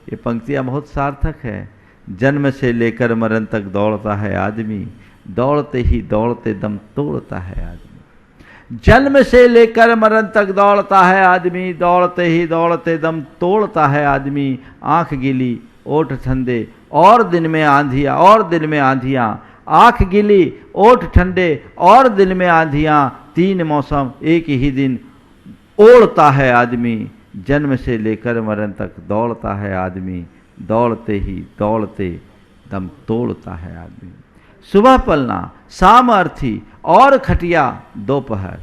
ये पंक्तियां बहुत सार्थक है। जन्म से लेकर मरण तक दौड़ता है आदमी, दौड़ते ही दौड़ते दम तोड़ता है आदमी। जन्म से लेकर मरण तक दौड़ता है आदमी, दौड़ते ही दौड़ते दम तोड़ता है आदमी। आंख गीली ओठ ठंडे और दिन में आंधियां, और दिन में आंधियां। आंख गीली ओठ ठंडे और दिन में आंधियां, तीन मौसम एक ही दिन ओढ़ता है आदमी। जन्म से लेकर मरण तक दौड़ता है आदमी, दौड़ते ही दौड़ते दम तोड़ता है आदमी। सुबह पलना शाम अर्थी और खटिया दोपहर।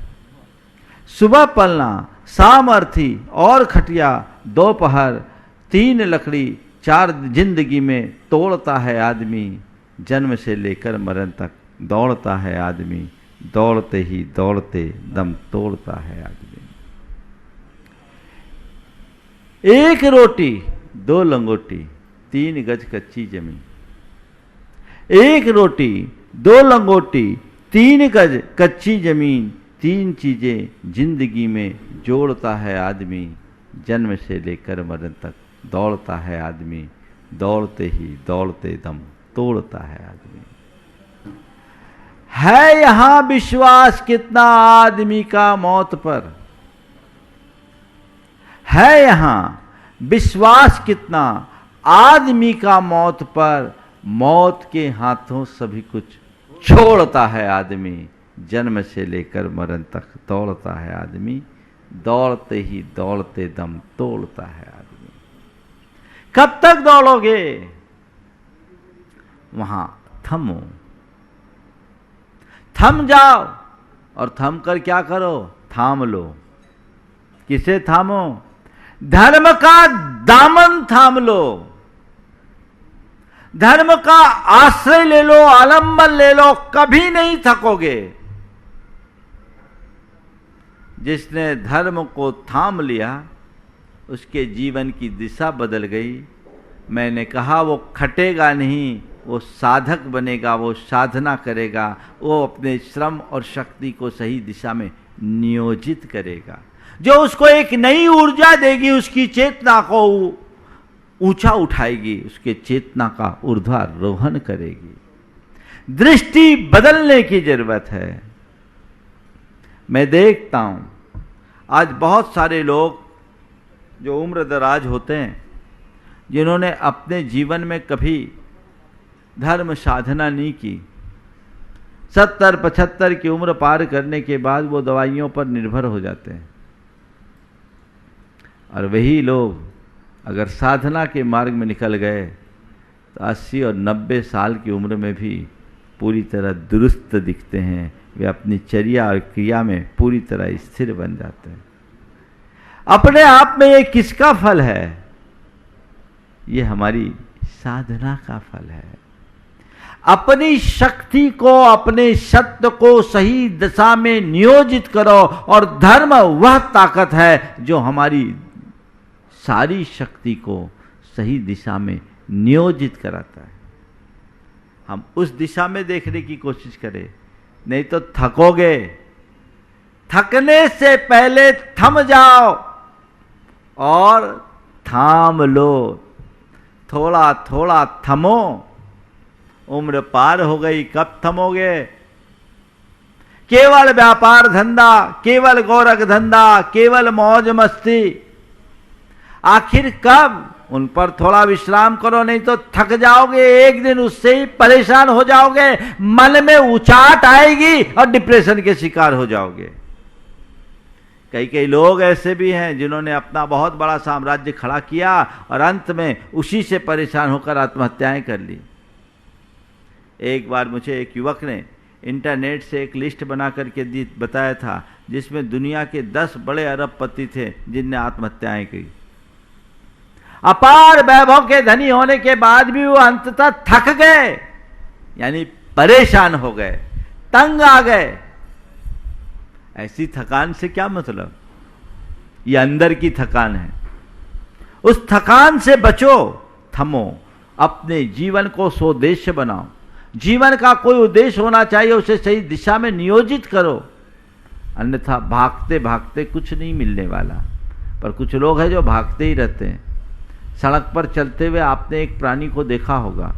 सुबह पलना शाम अर्थी और खटिया दोपहर। तीन लकड़ी चार जिंदगी में तोड़ता है आदमी। जन्म से लेकर मरण तक दौड़ता है आदमी, दौड़ते ही दौड़ते दम तोड़ता है आदमी। एक रोटी दो लंगोटी, तीन गज कच्ची जमीन। एक रोटी दो लंगोटी, तीन गज कच्ची जमीन। तीन चीजें जिंदगी में जोड़ता है आदमी। जन्म से लेकर मरण तक दौड़ता है आदमी, दौड़ते ही दौड़ते दम तोड़ता है आदमी। है यहां विश्वास कितना आदमी का मौत पर? है यहां विश्वास कितना आदमी का मौत पर? मौत के हाथों सभी कुछ छोड़ता है आदमी। जन्म से लेकर मरण तक दौड़ता है आदमी, दौड़ते ही दौड़ते दम तोड़ता है आदमी। कब तक दौड़ोगे? वहां थमो, थम जाओ। और थम कर क्या करो? थाम लो। किसे थामो? धर्म का दामन थाम लो। धर्म का आश्रय ले लो, आलंबन ले लो, कभी नहीं थकोगे। जिसने धर्म को थाम लिया उसके जीवन की दिशा बदल गई। मैंने कहा वो खटेगा नहीं, वो साधक बनेगा, वो साधना करेगा, वो अपने श्रम और शक्ति को सही दिशा में नियोजित करेगा, जो उसको एक नई ऊर्जा देगी, उसकी चेतना को ऊंचा उठाएगी, उसके चेतना का ऊर्ध्वारोहण करेगी। दृष्टि बदलने की जरूरत है। मैं देखता हूं आज बहुत सारे लोग जो उम्र दराज होते हैं, जिन्होंने अपने जीवन में कभी धर्म साधना नहीं की, 70-75 की उम्र पार करने के बाद वो दवाइयों पर निर्भर हो जाते हैं। और वही लोग अगर साधना के मार्ग में निकल गए तो 80 और 90 साल की उम्र में भी पूरी तरह दुरुस्त दिखते हैं। वे अपनी चर्या और क्रिया में पूरी तरह स्थिर बन जाते हैं। अपने आप में ये किसका फल है? ये हमारी साधना का फल है। अपनी शक्ति को, अपने सत्य को सही दिशा में नियोजित करो, और धर्म वह ताकत है जो हमारी सारी शक्ति को सही दिशा में नियोजित कराता है। हम उस दिशा में देखने की कोशिश करें, नहीं तो थकोगे। थकने से पहले थम जाओ और थाम लो। थोड़ा थोड़ा थमो। उम्र पार हो गई, कब थमोगे? केवल व्यापार धंधा, केवल गोरख धंधा, केवल मौज मस्ती, आखिर कब? उन पर थोड़ा विश्राम करो, नहीं तो थक जाओगे। एक दिन उससे ही परेशान हो जाओगे, मन में उचाट आएगी और डिप्रेशन के शिकार हो जाओगे। कई लोग ऐसे भी हैं जिन्होंने अपना बहुत बड़ा साम्राज्य खड़ा किया और अंत में उसी से परेशान होकर आत्महत्याएं कर ली। एक बार मुझे एक युवक ने इंटरनेट से एक लिस्ट बना करके बताया था, जिसमें दुनिया के 10 बड़े अरबपति थे जिनने आत्महत्याएं की। अपार वैभव के धनी होने के बाद भी वो अंततः थक गए, यानी परेशान हो गए, तंग आ गए। ऐसी थकान से क्या मतलब? ये अंदर की थकान है। उस थकान से बचो, थमो, अपने जीवन को सोद्देश्य बनाओ। जीवन का कोई उद्देश्य होना चाहिए, उसे सही दिशा में नियोजित करो, अन्यथा भागते भागते कुछ नहीं मिलने वाला। पर कुछ लोग हैं जो भागते ही रहते हैं। सड़क पर चलते हुए आपने एक प्राणी को देखा होगा,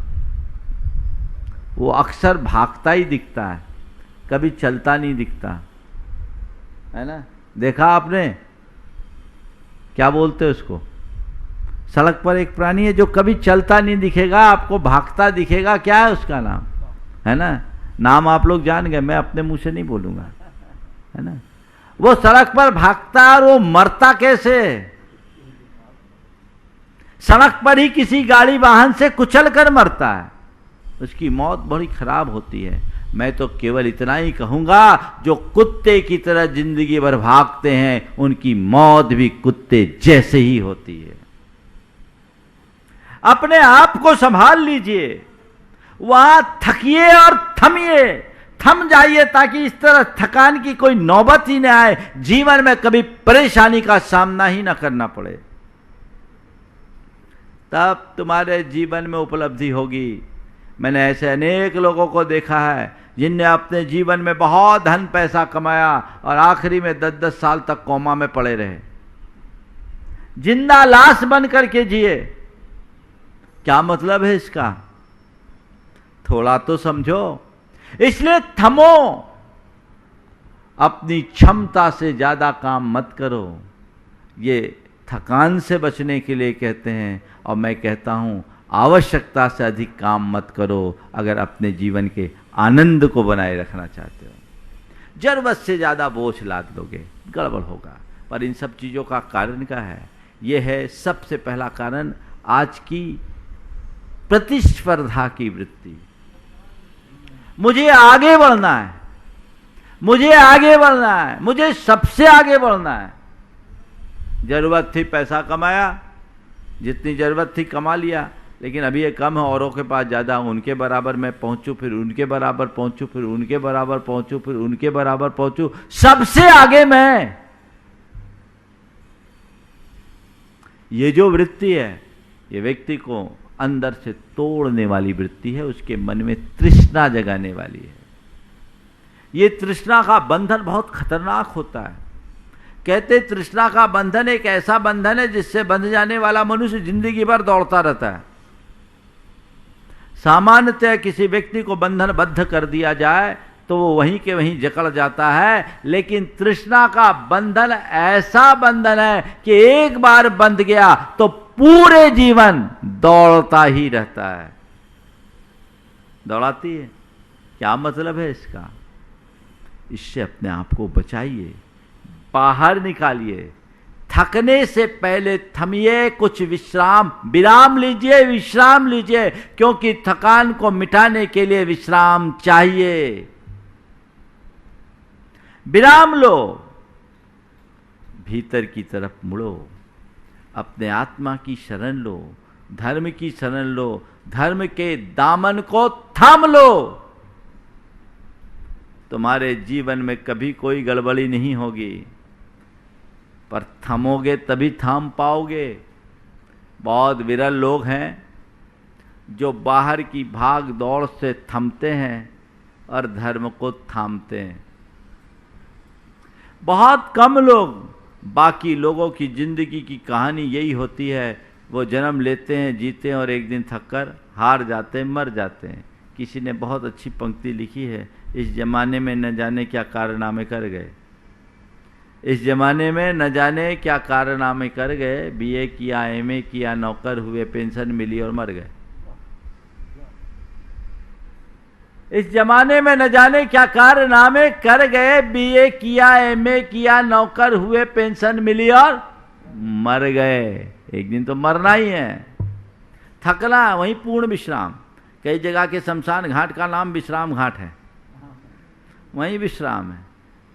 वो अक्सर भागता ही दिखता है, कभी चलता नहीं दिखता है ना? देखा आपने? क्या बोलते हैं उसको? सड़क पर एक प्राणी है जो कभी चलता नहीं दिखेगा, आपको भागता दिखेगा। क्या है उसका नाम? है ना? नाम आप लोग जान गए, मैं अपने मुंह से नहीं बोलूंगा, है ना? वो सड़क पर भागता और वो मरता कैसे? सड़क पर ही किसी गाड़ी वाहन से कुचल कर मरता है। उसकी मौत बड़ी खराब होती है। मैं तो केवल इतना ही कहूंगा, जो कुत्ते की तरह जिंदगी भर भागते हैं उनकी मौत भी कुत्ते जैसे ही होती है। अपने आप को संभाल लीजिए, वहां थकिए और थमिए, थम जाइए, ताकि इस तरह थकान की कोई नौबत ही न आए, जीवन में कभी परेशानी का सामना ही न करना पड़े। तब तुम्हारे जीवन में उपलब्धि होगी। मैंने ऐसे अनेक लोगों को देखा है जिनने अपने जीवन में बहुत धन पैसा कमाया और आखिरी में 10-10 साल तक कोमा में पड़े रहे, जिंदा लाश बन करके जिए। क्या मतलब है इसका? थोड़ा तो समझो। इसलिए थमो, अपनी क्षमता से ज्यादा काम मत करो। ये थकान से बचने के लिए कहते हैं, और मैं कहता हूं आवश्यकता से अधिक काम मत करो अगर अपने जीवन के आनंद को बनाए रखना चाहते हो। जरूरत से ज्यादा बोझ लाद लोगे, गड़बड़ होगा। पर इन सब चीजों का कारण क्या है? यह है सबसे पहला कारण, आज की प्रतिस्पर्धा की वृत्ति। मुझे आगे बढ़ना है, मुझे आगे बढ़ना है, मुझे सबसे आगे बढ़ना है। जरूरत थी पैसा कमाया, जितनी जरूरत थी कमा लिया, लेकिन अभी ये कम है, औरों के पास ज़्यादा, उनके बराबर मैं पहुंचूं, फिर उनके बराबर पहुंचूं, फिर उनके बराबर पहुंचूं, फिर उनके बराबर पहुंचूं, सबसे आगे मैं। ये जो वृत्ति है, ये व्यक्ति को अंदर से तोड़ने वाली वृत्ति है, उसके मन में तृष्णा जगाने वाली है। ये तृष्णा का बंधन बहुत खतरनाक होता है। कहते तृष्णा का बंधन एक ऐसा बंधन है जिससे बंध जाने वाला मनुष्य जिंदगी भर दौड़ता रहता है। सामान्यतः किसी व्यक्ति को बंधनबद्ध कर दिया जाए तो वो वहीं के वहीं जकड़ जाता है, लेकिन तृष्णा का बंधन ऐसा बंधन है कि एक बार बंध गया तो पूरे जीवन दौड़ता ही रहता है। दौड़ाती है क्या मतलब है इसका? इससे अपने आप को बचाइए, बाहर निकालिए। थकने से पहले थमिए, कुछ विराम लीजिए, विश्राम लीजिए, क्योंकि थकान को मिटाने के लिए विश्राम चाहिए। विराम लो, भीतर की तरफ मुड़ो, अपने आत्मा की शरण लो, धर्म की शरण लो, धर्म के दामन को थाम लो। तुम्हारे जीवन में कभी कोई गड़बड़ी नहीं होगी, पर थमोगे तभी थाम पाओगे। बहुत विरल लोग हैं जो बाहर की भाग दौड़ से थमते हैं और धर्म को थामते हैं। बहुत कम लोग, बाकी लोगों की जिंदगी की कहानी यही होती है, वो जन्म लेते हैं, जीते हैं और एक दिन थककर हार जाते हैं, मर जाते हैं। किसी ने बहुत अच्छी पंक्ति लिखी है, इस जमाने में न जाने क्या कारनामे कर गए, इस जमाने में न जाने क्या कारनामे कर गए, बीए किया, एमए किया, नौकर हुए, पेंशन मिली और मर गए। इस जमाने में न जाने क्या कारनामे कर गए, बीए किया, एमए किया, नौकर हुए, पेंशन मिली और मर गए। एक दिन तो मरना ही है। थकना वहीं पूर्ण विश्राम। कई जगह के शमशान घाट का नाम विश्राम घाट है, वहीं विश्राम है।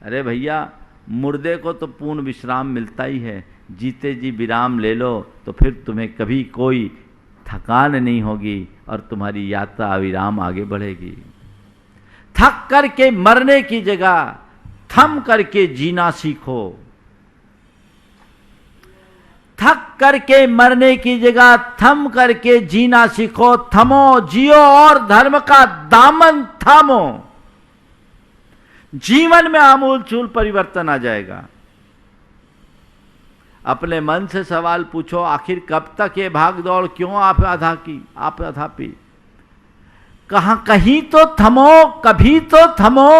अरे भैया, मुर्दे को तो पूर्ण विश्राम मिलता ही है, जीते जी विराम ले लो, तो फिर तुम्हें कभी कोई थकान नहीं होगी और तुम्हारी यात्रा अविराम आगे बढ़ेगी। थक करके मरने की जगह थम करके जीना सीखो। थक करके मरने की जगह थम करके जीना सीखो। थमो, जियो और धर्म का दामन थामो। जीवन में आमूल चूल परिवर्तन आ जाएगा। अपने मन से सवाल पूछो, आखिर कब तक ये भाग दौड़ क्यों आप अधापी? कहीं तो थमो, कभी तो थमो,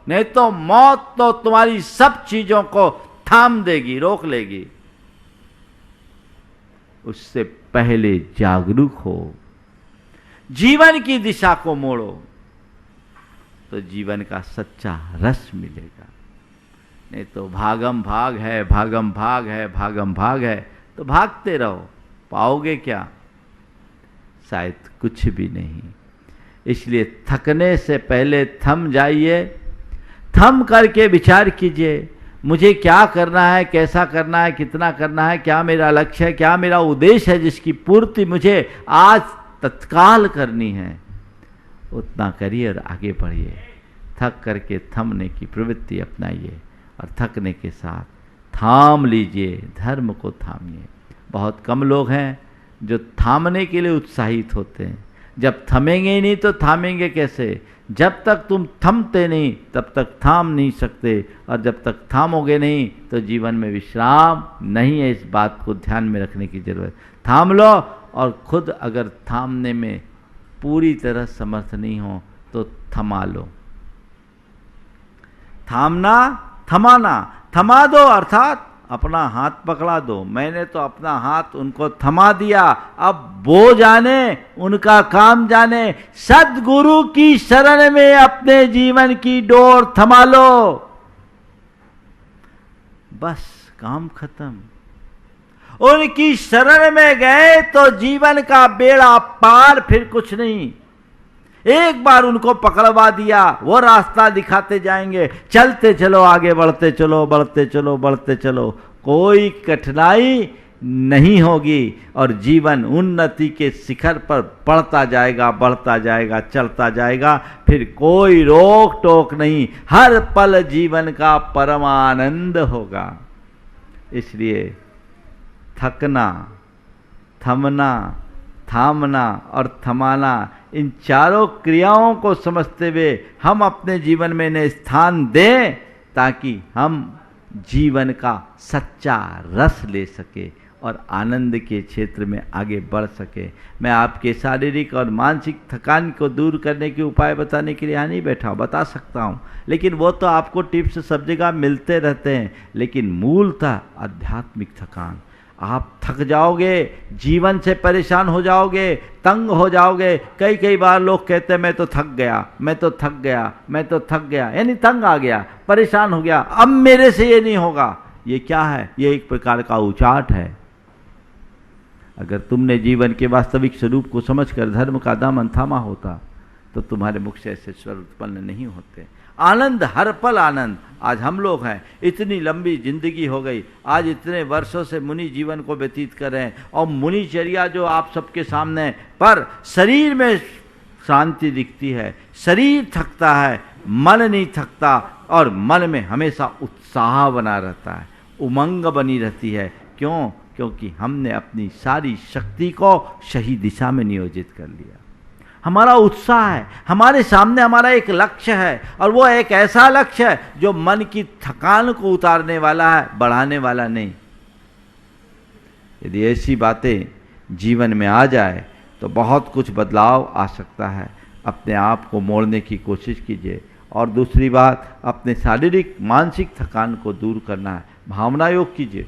नहीं तो मौत तो तुम्हारी सब चीजों को थाम देगी, रोक लेगी। उससे पहले जागरूक हो, जीवन की दिशा को मोड़ो, तो जीवन का सच्चा रस मिलेगा। नहीं तो भागम भाग है, भागम भाग है, भागम भाग है, तो भागते रहो, पाओगे क्या? शायद कुछ भी नहीं। इसलिए थकने से पहले थम जाइए, थम करके विचार कीजिए, मुझे क्या करना है, कैसा करना है, कितना करना है, क्या मेरा लक्ष्य है, क्या मेरा उद्देश्य है जिसकी पूर्ति मुझे आज तत्काल करनी है। उतना करिए और आगे बढ़िए। थक करके थमने की प्रवृत्ति अपनाइए और थकने के साथ थाम लीजिए, धर्म को थामिए। बहुत कम लोग हैं जो थामने के लिए उत्साहित होते हैं। जब थमेंगे ही नहीं तो थामेंगे कैसे? जब तक तुम थमते नहीं तब तक थाम नहीं सकते, और जब तक थामोगे नहीं तो जीवन में विश्राम नहीं है। इस बात को ध्यान में रखने की जरूरत। थाम लो, और खुद अगर थामने में पूरी तरह समर्थ नहीं हो तो थमा लो। थामना, थमाना, थमा दो अर्थात अपना हाथ पकड़ा दो। मैंने तो अपना हाथ उनको थमा दिया, अब वो जाने, उनका काम जाने। सद्गुरु की शरण में अपने जीवन की डोर थमा लो, बस काम खत्म। उनकी शरण में गए तो जीवन का बेड़ा पार, फिर कुछ नहीं। एक बार उनको पकड़वा दिया, वो रास्ता दिखाते जाएंगे। चलते चलो, आगे बढ़ते चलो, बढ़ते चलो, बढ़ते चलो, कोई कठिनाई नहीं होगी और जीवन उन्नति के शिखर पर बढ़ता जाएगा, बढ़ता जाएगा, चलता जाएगा। फिर कोई रोक टोक नहीं, हर पल जीवन का परमानंद होगा। इसलिए थकना, थमना, थामना और थमाना, इन चारों क्रियाओं को समझते हुए हम अपने जीवन में इन्हें स्थान दें, ताकि हम जीवन का सच्चा रस ले सके और आनंद के क्षेत्र में आगे बढ़ सके। मैं आपके शारीरिक और मानसिक थकान को दूर करने के उपाय बताने के लिए यहाँ नहीं बैठा हूँ, बता सकता हूँ, लेकिन वो तो आपको टिप्स सब जगह मिलते रहते हैं। लेकिन मूलतः आध्यात्मिक थकान, आप थक जाओगे, जीवन से परेशान हो जाओगे, तंग हो जाओगे। कई कई बार लोग कहते हैं मैं तो थक गया, मैं तो थक गया, मैं तो थक गया, यानी तंग आ गया, परेशान हो गया, अब मेरे से ये नहीं होगा। ये क्या है? ये एक प्रकार का उचाट है। अगर तुमने जीवन के वास्तविक स्वरूप को समझकर धर्म का दामन थामा होता तो तुम्हारे मुख से ऐसे स्वर उत्पन्न नहीं होते। आनंद, हर पल आनंद। आज हम लोग हैं, इतनी लंबी जिंदगी हो गई, आज इतने वर्षों से मुनि जीवन को व्यतीत कर रहे हैं, और मुनिचर्या जो आप सबके सामने है, पर शरीर में शांति दिखती है, शरीर थकता है, मन नहीं थकता, और मन में हमेशा उत्साह बना रहता है, उमंग बनी रहती है। क्यों? क्योंकि हमने अपनी सारी शक्ति को सही दिशा में नियोजित कर लिया। हमारा उत्साह है, हमारे सामने हमारा एक लक्ष्य है, और वो एक ऐसा लक्ष्य है जो मन की थकान को उतारने वाला है, बढ़ाने वाला नहीं। यदि ऐसी बातें जीवन में आ जाए तो बहुत कुछ बदलाव आ सकता है। अपने आप को मोड़ने की कोशिश कीजिए। और दूसरी बात, अपने शारीरिक मानसिक थकान को दूर करना है, भावना योग कीजिए।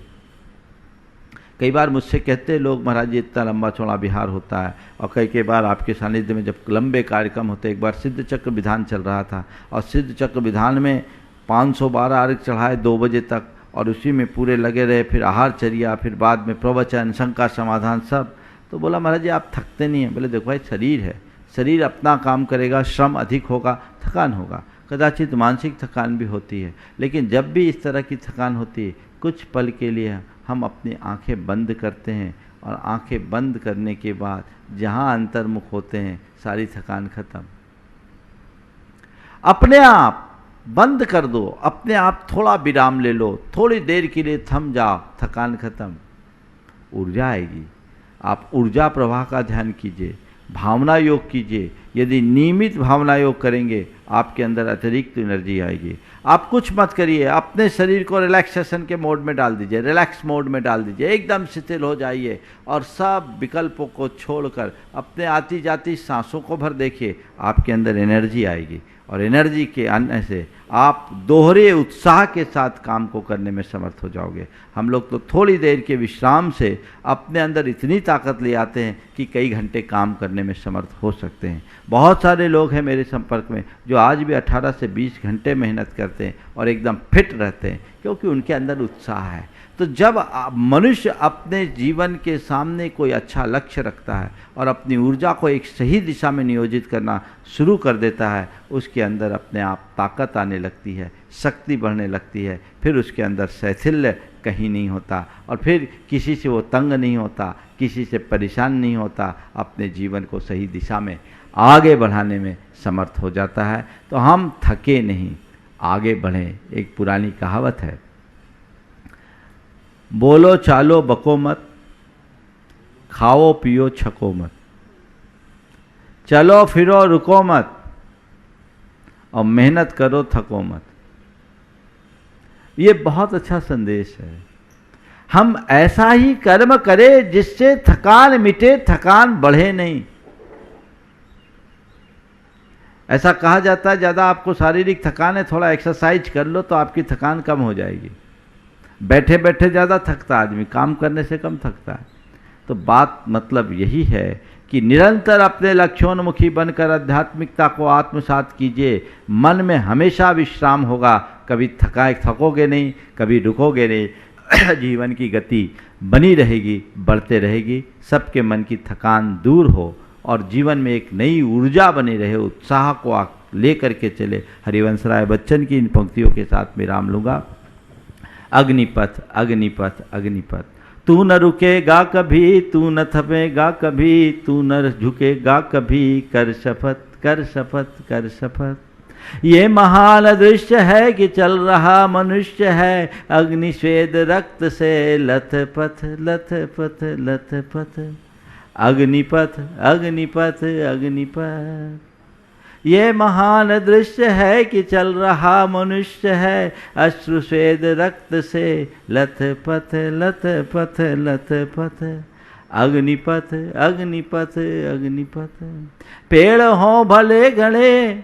कई बार मुझसे कहते हैं लोग, महाराज जी इतना लंबा चौड़ा विहार होता है, और कई बार आपके सानिध्य में जब लंबे कार्यक्रम होते, एक बार सिद्ध चक्र विधान चल रहा था, और सिद्ध चक्र विधान में 512 अर्घ चढ़ाए 2 बजे तक, और उसी में पूरे लगे रहे, फिर आहारचर्या, फिर बाद में प्रवचन, शंका समाधान सब। तो बोला महाराज जी आप थकते नहीं हैं? बोले देखो भाई, शरीर है, शरीर अपना काम करेगा, श्रम अधिक होगा, थकान होगा, कदाचित मानसिक थकान भी होती है, लेकिन जब भी इस तरह की थकान होती है, कुछ पल के लिए हम अपनी आंखें बंद करते हैं, और आंखें बंद करने के बाद जहां अंतर्मुख होते हैं, सारी थकान खत्म। अपने आप बंद कर दो, अपने आप थोड़ा विराम ले लो, थोड़ी देर के लिए थम जाओ, थकान खत्म, ऊर्जा आएगी। आप ऊर्जा प्रवाह का ध्यान कीजिए, भावना योग कीजिए। यदि नियमित भावना योग करेंगे, आपके अंदर अतिरिक्त एनर्जी आएगी। आप कुछ मत करिए, अपने शरीर को रिलैक्सेशन के मोड में डाल दीजिए, रिलैक्स मोड में डाल दीजिए, एकदम शिथिल हो जाइए, और सब विकल्पों को छोड़कर अपने आती जाती सांसों को भर देखिए, आपके अंदर एनर्जी आएगी, और एनर्जी के आने से आप दोहरे उत्साह के साथ काम को करने में समर्थ हो जाओगे। हम लोग तो थोड़ी देर के विश्राम से अपने अंदर इतनी ताकत ले आते हैं कि कई घंटे काम करने में समर्थ हो सकते हैं। बहुत सारे लोग हैं मेरे संपर्क में जो आज भी 18 से 20 घंटे मेहनत करते हैं और एकदम फिट रहते हैं, क्योंकि उनके अंदर उत्साह है। तो जब मनुष्य अपने जीवन के सामने कोई अच्छा लक्ष्य रखता है और अपनी ऊर्जा को एक सही दिशा में नियोजित करना शुरू कर देता है, उसके अंदर अपने आप ताकत आने लगती है, शक्ति बढ़ने लगती है, फिर उसके अंदर शैथिल्य कहीं नहीं होता, और फिर किसी से वो तंग नहीं होता, किसी से परेशान नहीं होता, अपने जीवन को सही दिशा में आगे बढ़ाने में समर्थ हो जाता है। तो हम थके नहीं, आगे बढ़ें। एक पुरानी कहावत है, बोलो चालो बको मत, खाओ पियो छको मत, चलो फिरो रुको मत, और मेहनत करो थको मत। ये बहुत अच्छा संदेश है। हम ऐसा ही कर्म करें जिससे थकान मिटे, थकान बढ़े नहीं। ऐसा कहा जाता है ज़्यादा आपको शारीरिक थकान है, थोड़ा एक्सरसाइज कर लो तो आपकी थकान कम हो जाएगी। बैठे बैठे ज़्यादा थकता आदमी, काम करने से कम थकता है। तो बात मतलब यही है कि निरंतर अपने लक्ष्योन्मुखी बनकर आध्यात्मिकता को आत्मसात कीजिए। मन में हमेशा विश्राम होगा, कभी थकोगे नहीं, कभी रुकोगे नहीं। जीवन की गति बनी रहेगी, बढ़ते रहेगी। सबके मन की थकान दूर हो और जीवन में एक नई ऊर्जा बनी रहे, उत्साह को लेकर के चले। हरिवंश राय बच्चन की इन पंक्तियों के साथ मैं राम लूँगा। अग्निपथ अग्निपथ अग्निपथ, तू न रुकेगा कभी, तू न थमेगा कभी, तू न झुकेगा कभी, कर शपथ कर शपथ कर शपथ। ये महान दृश्य है कि चल रहा मनुष्य है, अग्नि स्वेद रक्त से लथपथ लथपथ लथपथ। अग्निपथ अग्निपथ अग्निपथ, ये महान दृश्य है कि चल रहा मनुष्य है, अश्रु स्वेद रक्त से लथपथ लथपथ लथपथ। अग्निपथ अग्निपथ अग्निपथ, पेड़ हो भले घने,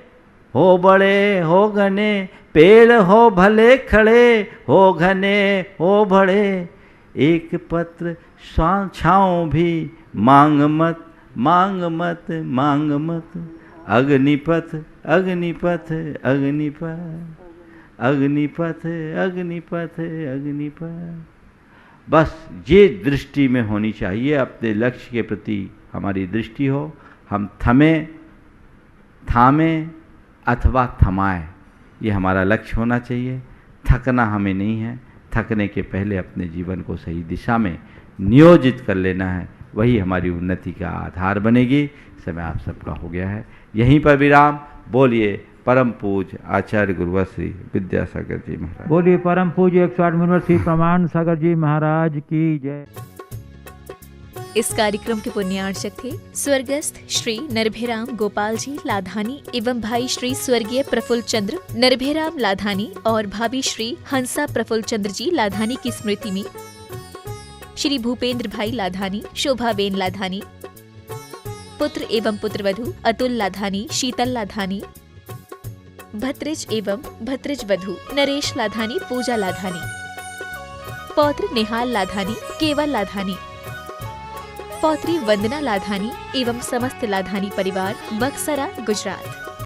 हो बड़े हो घने, पेड़ हो भले खड़े, हो घने हो बड़े, एक पत्र छाँव भी मांग मत, मांग मत, मांग मत। अग्निपथ अग्निपथ अग्निपथ, अग्निपथ अग्निपथ अग्निपथ। बस ये दृष्टि में होनी चाहिए, अपने लक्ष्य के प्रति हमारी दृष्टि हो। हम थामें अथवा थमाएं, ये हमारा लक्ष्य होना चाहिए। थकना हमें नहीं है, थकने के पहले अपने जीवन को सही दिशा में नियोजित कर लेना है, वही हमारी उन्नति का आधार बनेगी। समय आप सबका हो गया है, यहीं पर विराम। बोलिए परम पूज्य आचार्य गुरुवर श्री विद्यासागर जी महाराज। बोलिए परम पूज्य 108 मुनिवर श्री प्रमाण सागर जी महाराज की जय। इस कार्यक्रम के पुण्यार्चक थे स्वर्गस्थ श्री नरभेराम गोपाल जी लाधानी एवं भाई श्री स्वर्गीय प्रफुल्ल चंद्र नरभेराम लाधानी और भाभी श्री हंसा प्रफुल्ल चंद्र जी लाधानी की स्मृति में श्री भूपेंद्र भाई लाधानी, शोभाबेन लाधानी, पुत्र एवं पुत्रवधू अतुल लाधानी, शीतल लाधानी, भत्रिज एवं भत्रिज वधू नरेश लाधानी, पूजा लाधानी, पौत्र निहाल लाधानी, केवल लाधानी, पौत्री वंदना लाधानी एवं समस्त लाधानी परिवार, बक्सरा, गुजरात।